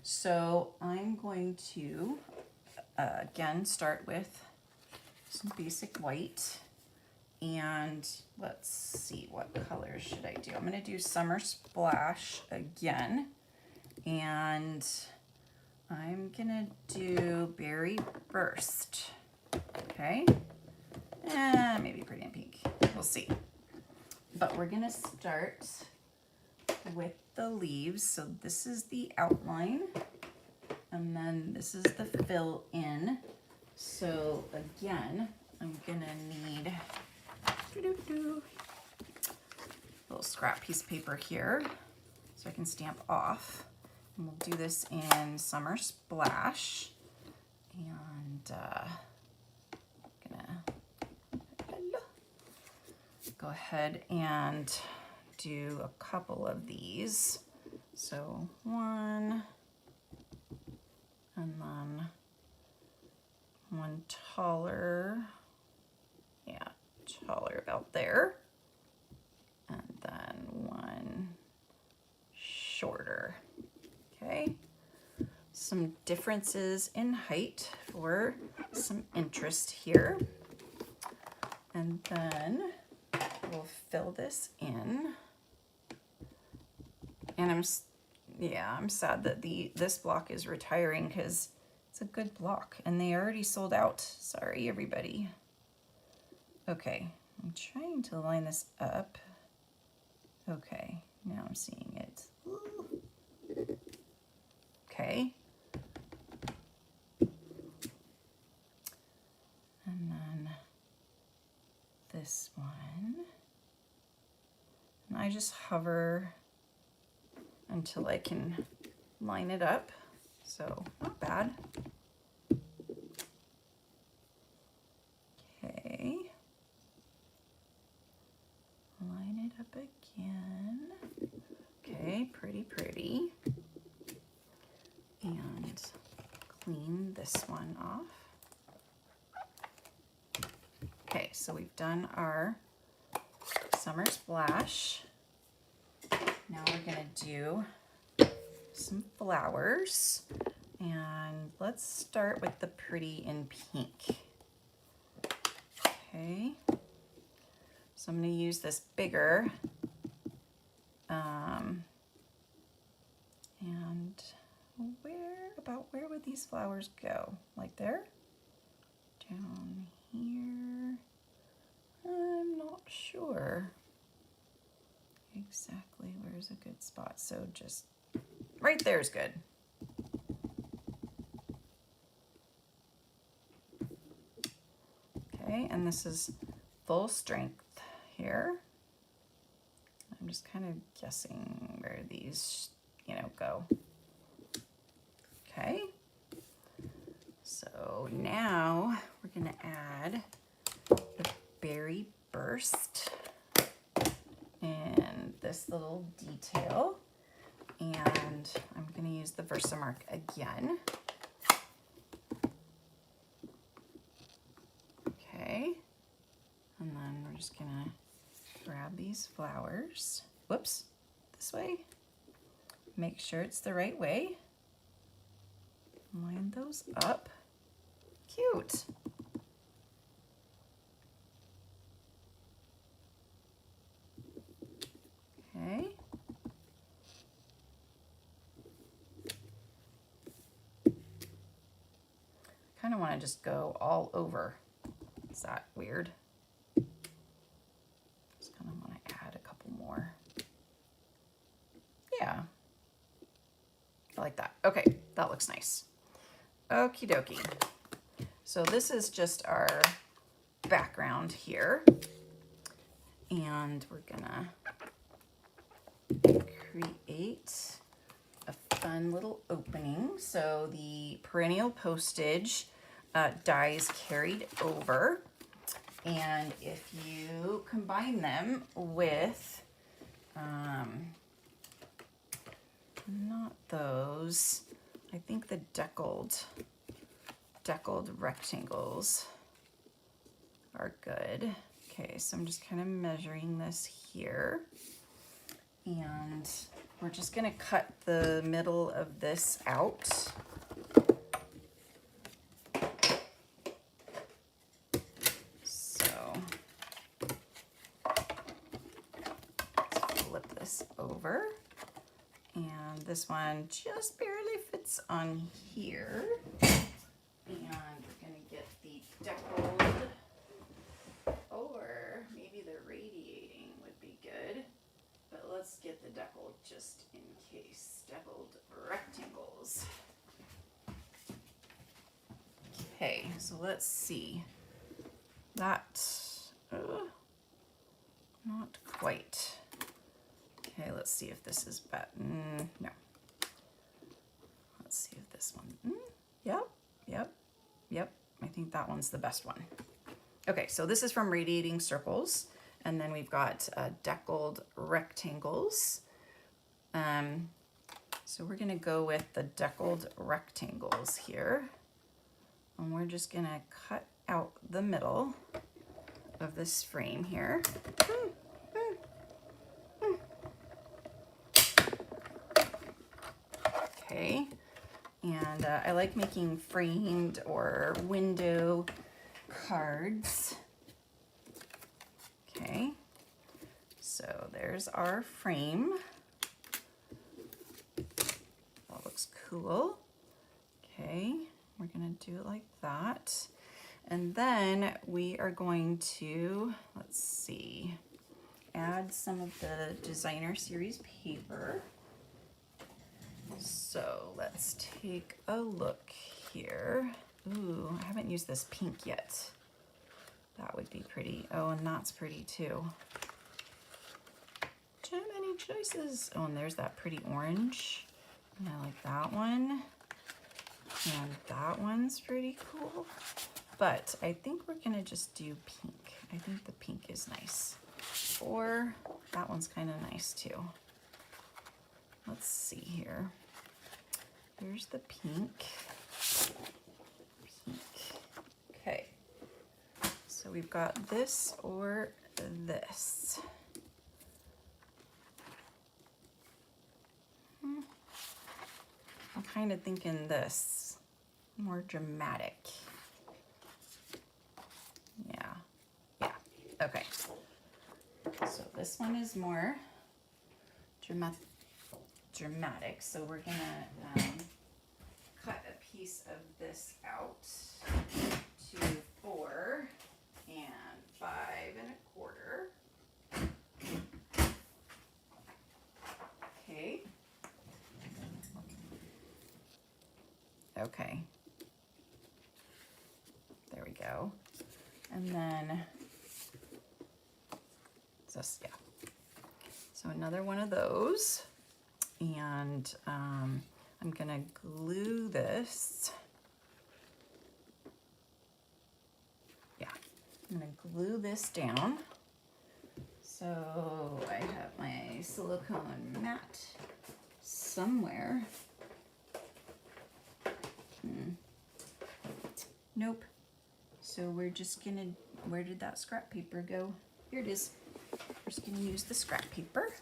So I'm going to, again, start with some basic white. And let's see, what colors should I do? I'm gonna do Summer Splash again. And I'm gonna do Berry Burst, okay? And maybe Pretty in Pink, we'll see. But we're gonna start with the leaves. So this is the outline, and then this is the fill in. So again, I'm gonna need a little scrap piece of paper here so I can stamp off. And we'll do this in Summer Splash. And I'm gonna go ahead and do a couple of these. So one, and then one taller, yeah, taller about there, and then one shorter. Okay, some differences in height for some interest here. And then we'll fill this in. And I'm sad that this block is retiring because it's a good block and they already sold out. Sorry, everybody. Okay, I'm trying to line this up. Okay, now I'm seeing it. Ooh. Okay. And then this one. And I just hover until I can line it up. So not bad. Okay. Line it up again. Okay, pretty. And clean this one off. Okay, so we've done our Summer Splash. Now we're gonna do some flowers. And let's start with the Pretty in Pink. Okay, so I'm gonna use this bigger. And where would these flowers go? Like there? Down here? I'm not sure exactly where's a good spot. So just right there is good. Okay, and this is full strength here. I'm just kind of guessing where these, go. Okay, so now we're gonna add the Berry Burst in this this little detail. And I'm going to use the Versamark again. Okay. And then we're just going to grab these flowers. Whoops. This way. Make sure it's the right way. Line those up. Cute. Okay. I kind of want to just go all over. Is that weird? Just kind of want to add a couple more. Yeah. I like that. Okay, that looks nice. Okie dokie. So this is just our background here. And we're gonna create a fun little opening. So the perennial postage dies carried over. And if you combine them with, not those, I think the deckled rectangles are good. Okay, so I'm just kind of measuring this here. And we're just gonna cut the middle of this out. So let's flip this over. And this one just barely fits on here. And we're gonna get the deckled, or maybe the radiating would be good. But let's get the deckled just in case. Deckled rectangles. Okay, so let's see. That, not quite. Okay, let's see if this is better. No. Let's see if this one, yep. I think that one's the best one. Okay, so this is from Radiating Circles. And then we've got deckled rectangles. So we're gonna go with the deckled rectangles here. And we're just gonna cut out the middle of this frame here. Okay, and I like making framed or window cards. Okay, so there's our frame. That looks cool. Okay, we're gonna do it like that. And then we are going to, let's see, add some of the designer series paper. So let's take a look here. Ooh, I haven't used this pink yet. That would be pretty. Oh, and that's pretty too. Too many choices. Oh, and there's that pretty orange. And I like that one. And that one's pretty cool. But I think we're gonna just do pink. I think the pink is nice. Or that one's kind of nice too. Let's see here. There's the pink. Okay. So we've got this or this. I'm kind of thinking this. More dramatic. Yeah. Okay. So this one is more dramatic. So we're gonna cut a piece of this out to 4 and 5 1/4. Okay. Okay. There we go. And then just, yeah. So another one of those. And I'm gonna glue this. Yeah, I'm gonna glue this down. So So I have my silicone mat somewhere. Nope. So we're just gonna, where did that scrap paper go? Here it is. We're just gonna use the scrap paper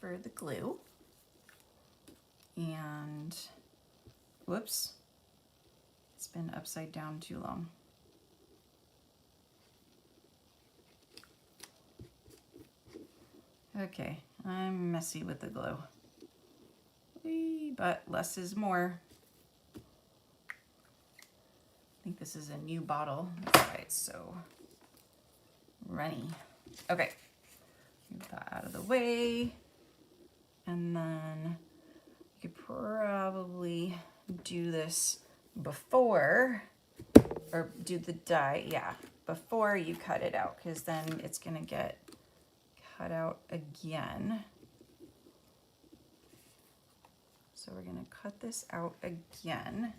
for the glue. And, whoops, it's been upside down too long. Okay, I'm messy with the glue. Whee, but less is more. I think this is a new bottle, that's why it's so runny. Okay, move that out of the way. And then you could probably do this before, or do the die, yeah, before you cut it out, because then it's gonna get cut out again. So we're gonna cut this out again.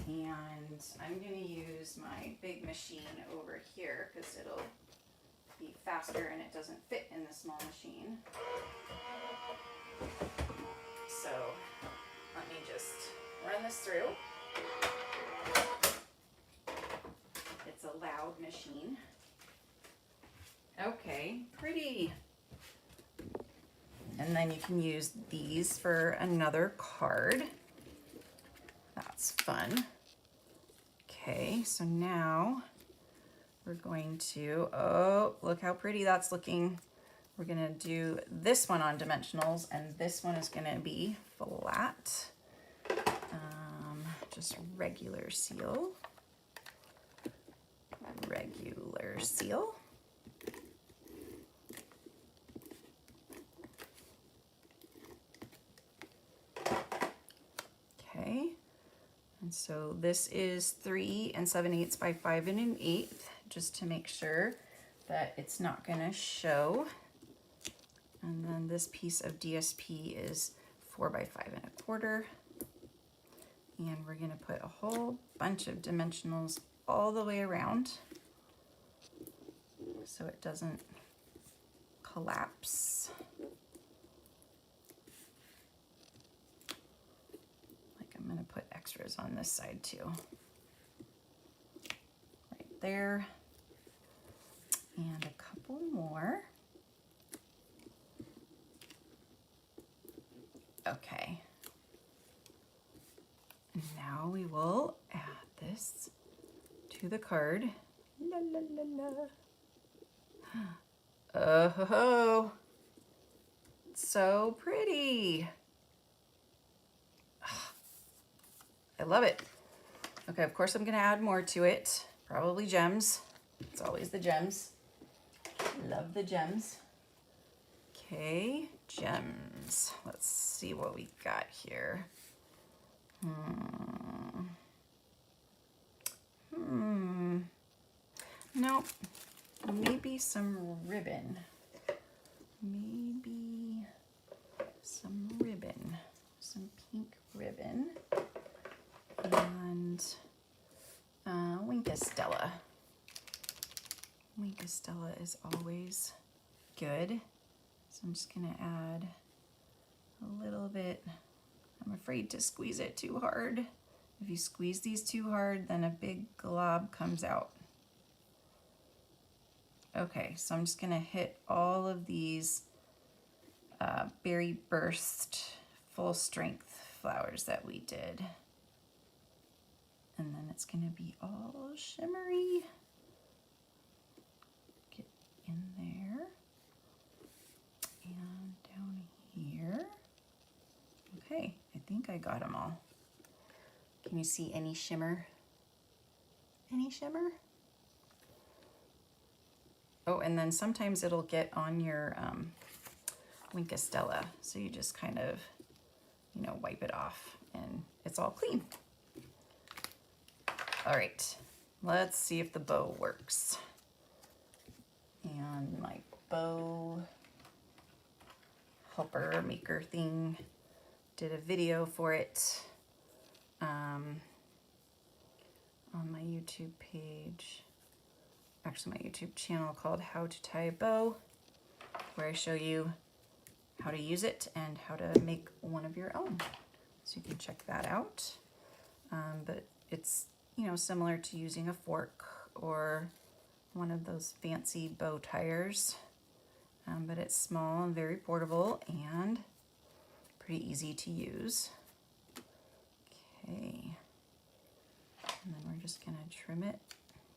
And I'm gonna use my big machine over here because it'll be faster and it doesn't fit in the small machine. So let me just run this through. It's a loud machine. Okay, pretty. And then you can use these for another card. That's fun. Okay, so now we're going to, oh, look how pretty that's looking. We're gonna do this one on dimensionals, and this one is gonna be flat. Just regular seal. Regular seal. Okay. And so this is 3 7/8 by 5 1/8, just to make sure that it's not gonna show. And then this piece of DSP is 4 by 5 1/4. And we're gonna put a whole bunch of dimensionals all the way around so it doesn't collapse. I'm going to put extras on this side too. Right there. And a couple more. Okay. Now we will add this to the card. La la la la. Oh ho ho. So pretty. I love it. Okay, of course I'm gonna add more to it. Probably gems. It's always the gems. Love the gems. Okay, gems. Let's see what we got here. Nope. Maybe some ribbon. Maybe some ribbon. Some pink ribbon. And Winkastella. Winkastella is always good. So I'm just gonna add a little bit. I'm afraid to squeeze it too hard. If you squeeze these too hard, then a big glob comes out. Okay, so I'm just gonna hit all of these Berry Burst full strength flowers that we did. And then it's gonna be all shimmery. Get in there and down here. Okay, I think I got them all. Can you see any shimmer? Any shimmer? Oh, and then sometimes it'll get on your Winkastella, so you just kind of, you know, wipe it off and it's all clean. All right, let's see if the bow works. And my bow helper maker thing, did a video for it on my YouTube page, actually my YouTube channel called How to Tie a Bow. where I show you how to use it and how to make one of your own. So you can check that out. But it's, you know, similar to using a fork or one of those fancy bow tires. But it's small and very portable and pretty easy to use. Okay. And then we're just going to trim it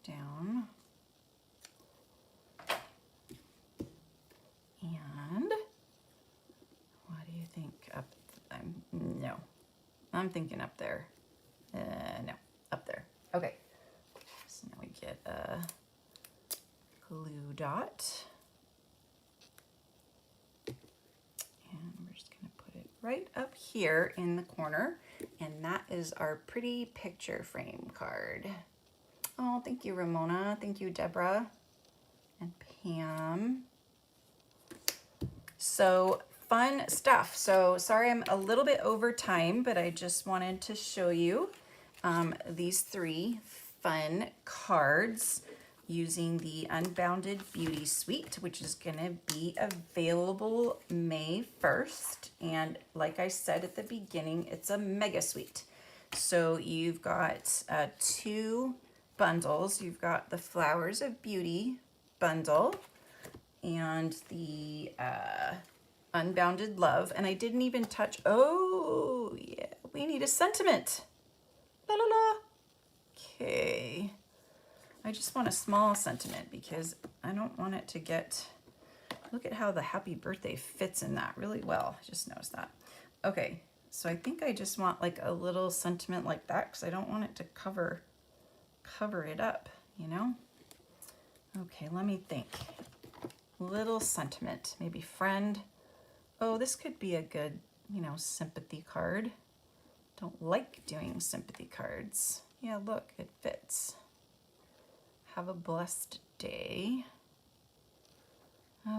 down. And what do you think up? No, I'm thinking up there. No, up there. Okay. So now we get a glue dot. And we're just going to put it right up here in the corner. And that is our pretty picture frame card. Oh, thank you, Ramona. Thank you, Deborah and Pam. So fun stuff. So sorry I'm a little bit over time, but I just wanted to show you these 3 fun cards using the Unbounded Beauty Suite, which is going to be available May 1st. And like I said at the beginning, it's a mega suite. So you've got 2 bundles. You've got the Flowers of Beauty bundle and the Unbounded Love. And I didn't even touch, oh yeah, we need a sentiment. La la la. Okay. I just want a small sentiment because I don't want it to get, look at how the happy birthday fits in that really well. I just noticed that. Okay, so I think I just want like a little sentiment like that because I don't want it to cover it up, you know? Okay, let me think. Little sentiment, maybe friend. Oh, this could be a good, you know, sympathy card. Don't like doing sympathy cards. Yeah, look, it fits. Have a blessed day.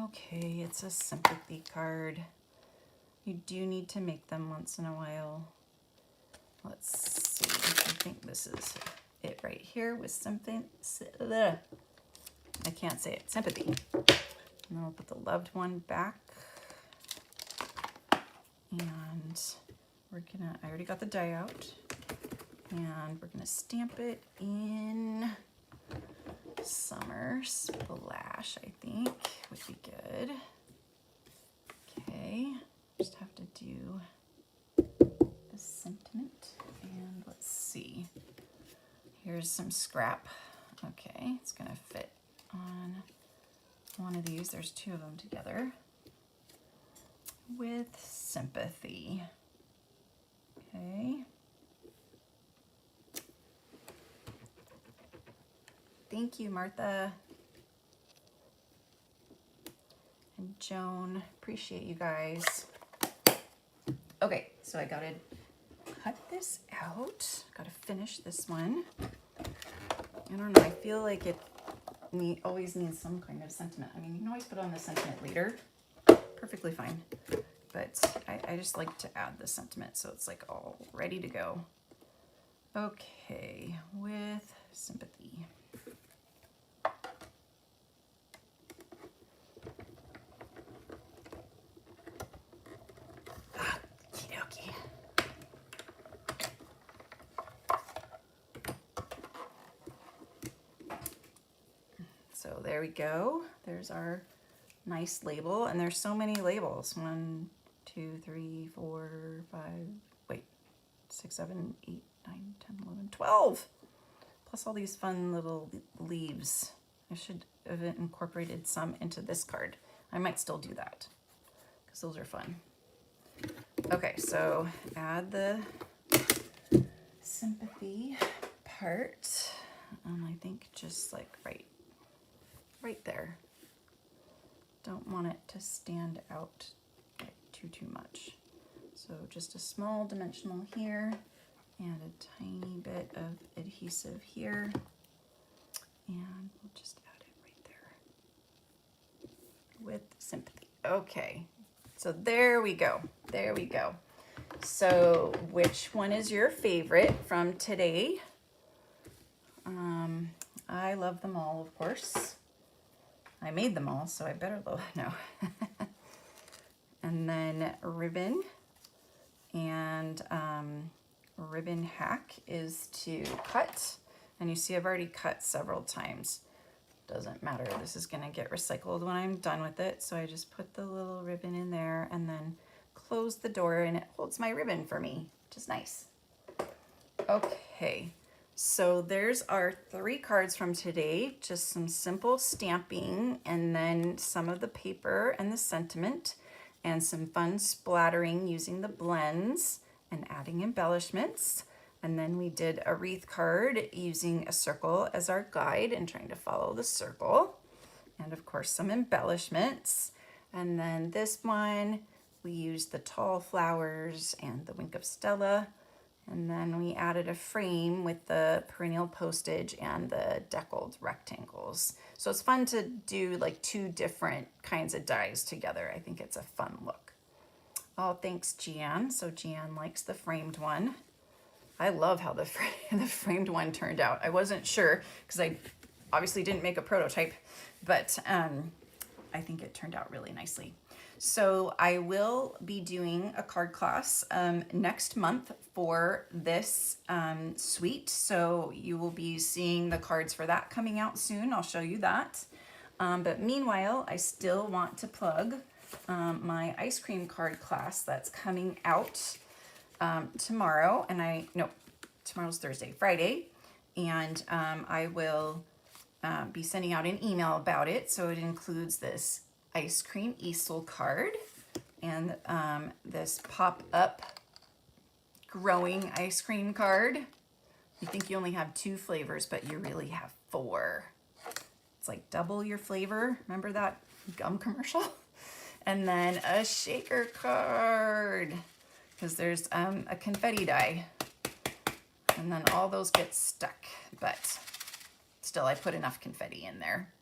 Okay, it's a sympathy card. You do need to make them once in a while. Let's see, I think this is it right here with something. I can't say it, sympathy. And then I'll put the loved one back. And we're gonna, I already got the die out. And we're gonna stamp it in Summer Splash, I think would be good. Okay, just have to do the sentiment, and let's see. Here's some scrap. Okay, it's gonna fit on one of these. There's 2 of them together with sympathy. Okay. Thank you, Martha and Joan. Appreciate you guys. Okay, so I gotta cut this out. Gotta finish this one. I don't know, I feel like it always needs some kind of sentiment. I mean, you can always put on the sentiment later. Perfectly fine. But I just like to add the sentiment so it's like all ready to go. Okay, with sympathy. So there we go. There's our nice label, and there's so many labels. 1, 2, 3, 4, 5, wait, 6, 7, 8, 9, 10, 11, 12. Plus all these fun little leaves. I should have incorporated some into this card. I might still do that because those are fun. Okay, so add the sympathy part, and I think just like right there. Don't want it to stand out like too much. So just a small dimensional here and a tiny bit of adhesive here, and we'll just add it right there with sympathy. Okay, so there we go. There we go. So which one is your favorite from today? I love them all, of course. I made them all, so I better no. And then ribbon, and ribbon hack is to cut. And you see I've already cut several times. Doesn't matter, this is gonna get recycled when I'm done with it. So I just put the little ribbon in there and then close the door, and it holds my ribbon for me, which is nice. Okay, so there's our 3 cards from today. Just some simple stamping, and then some of the paper and the sentiment, and some fun splattering using the blends and adding embellishments. And then we did a wreath card using a circle as our guide and trying to follow the circle. And of course some embellishments. And then this one, we used the tall flowers and the wink of Stella. And then we added a frame with the perennial postage and the deckled rectangles. So it's fun to do like 2 different kinds of dies together. I think it's a fun look. Oh, thanks, Gian. So Gian likes the framed one. I love how the framed one turned out. I wasn't sure because I obviously didn't make a prototype, but I think it turned out really nicely. So I will be doing a card class next month for this suite. So you will be seeing the cards for that coming out soon. I'll show you that. But meanwhile, I still want to plug my ice cream card class that's coming out tomorrow. And tomorrow's Thursday, Friday. And I will be sending out an email about it. So it includes this ice cream easel card and this pop-up growing ice cream card. You think you only have 2 flavors, but you really have 4. It's like double your flavor. Remember that gum commercial? And then a shaker card, because there's a confetti die. And then all those get stuck, but still I put enough confetti in there.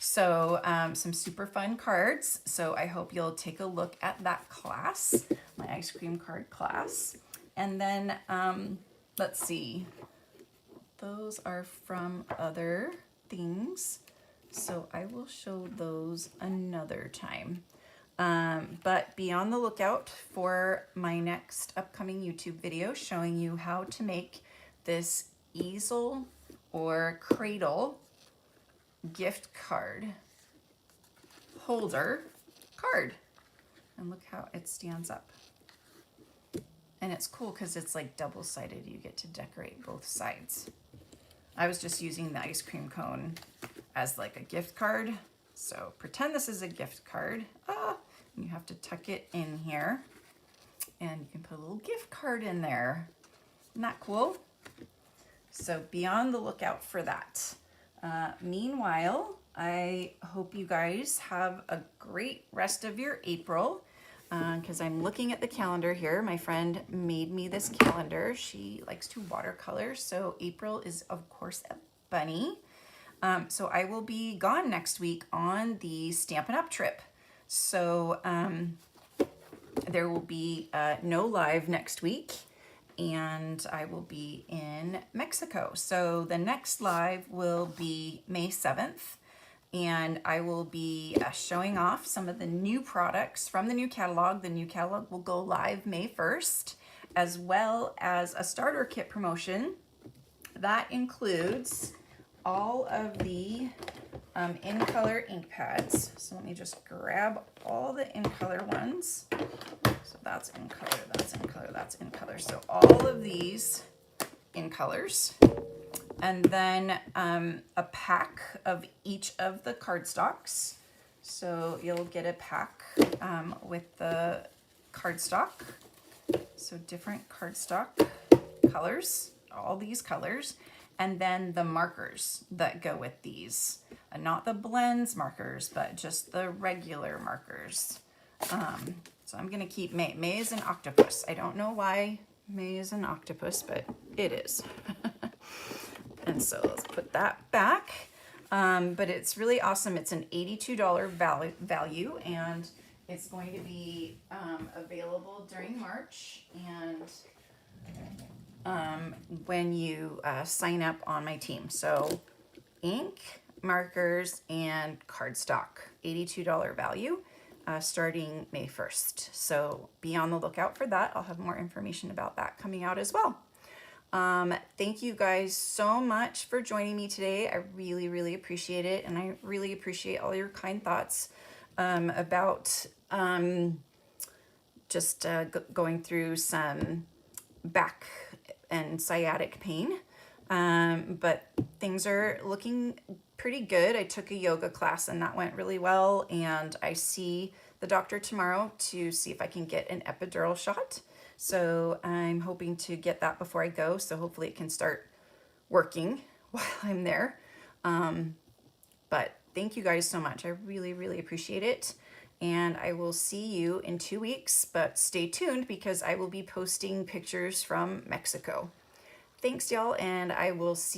So some super fun cards. So I hope you'll take a look at that class, my ice cream card class. And then let's see, those are from other things. So I will show those another time. But be on the lookout for my next upcoming YouTube video showing you how to make this easel or cradle gift card holder card. And look how it stands up. And it's cool because it's like double-sided. You get to decorate both sides. I was just using the ice cream cone as like a gift card. So pretend this is a gift card. You have to tuck it in here. And you can put a little gift card in there. Isn't that cool? So be on the lookout for that. Meanwhile, I hope you guys have a great rest of your April, because I'm looking at the calendar here. My friend made me this calendar. She likes to watercolor, so April is of course a bunny. So I will be gone next week on the Stampin' Up trip. So there will be no live next week. And I will be in Mexico. So the next live will be May 7th. And I will be showing off some of the new products from the new catalog. The new catalog will go live May 1st, as well as a starter kit promotion. That includes all of the in color ink pads. So let me just grab all the in color ones. So that's in color, that's in color, that's in color. So all of these in colors. And then a pack of each of the cardstocks. So you'll get a pack with the cardstock. So different cardstock colors, all these colors. And then the markers that go with these. Not the blends markers, but just the regular markers. So I'm gonna keep May. May is an octopus. I don't know why May is an octopus, but it is. And so let's put that back. But it's really awesome. It's an $82 value, and it's going to be available during March. And when you sign up on my team. So ink, markers, and cardstock. $82 value. Starting May 1st. So be on the lookout for that. I'll have more information about that coming out as well. Thank you guys so much for joining me today. I really, really appreciate it. And I really appreciate all your kind thoughts about just going through some back and sciatic pain. But things are looking pretty good. I took a yoga class and that went really well. And I see the doctor tomorrow to see if I can get an epidural shot. So I'm hoping to get that before I go. So hopefully it can start working while I'm there. But thank you guys so much. I really, really appreciate it. And I will see you in 2 weeks, but stay tuned because I will be posting pictures from Mexico. Thanks, y'all, and I will see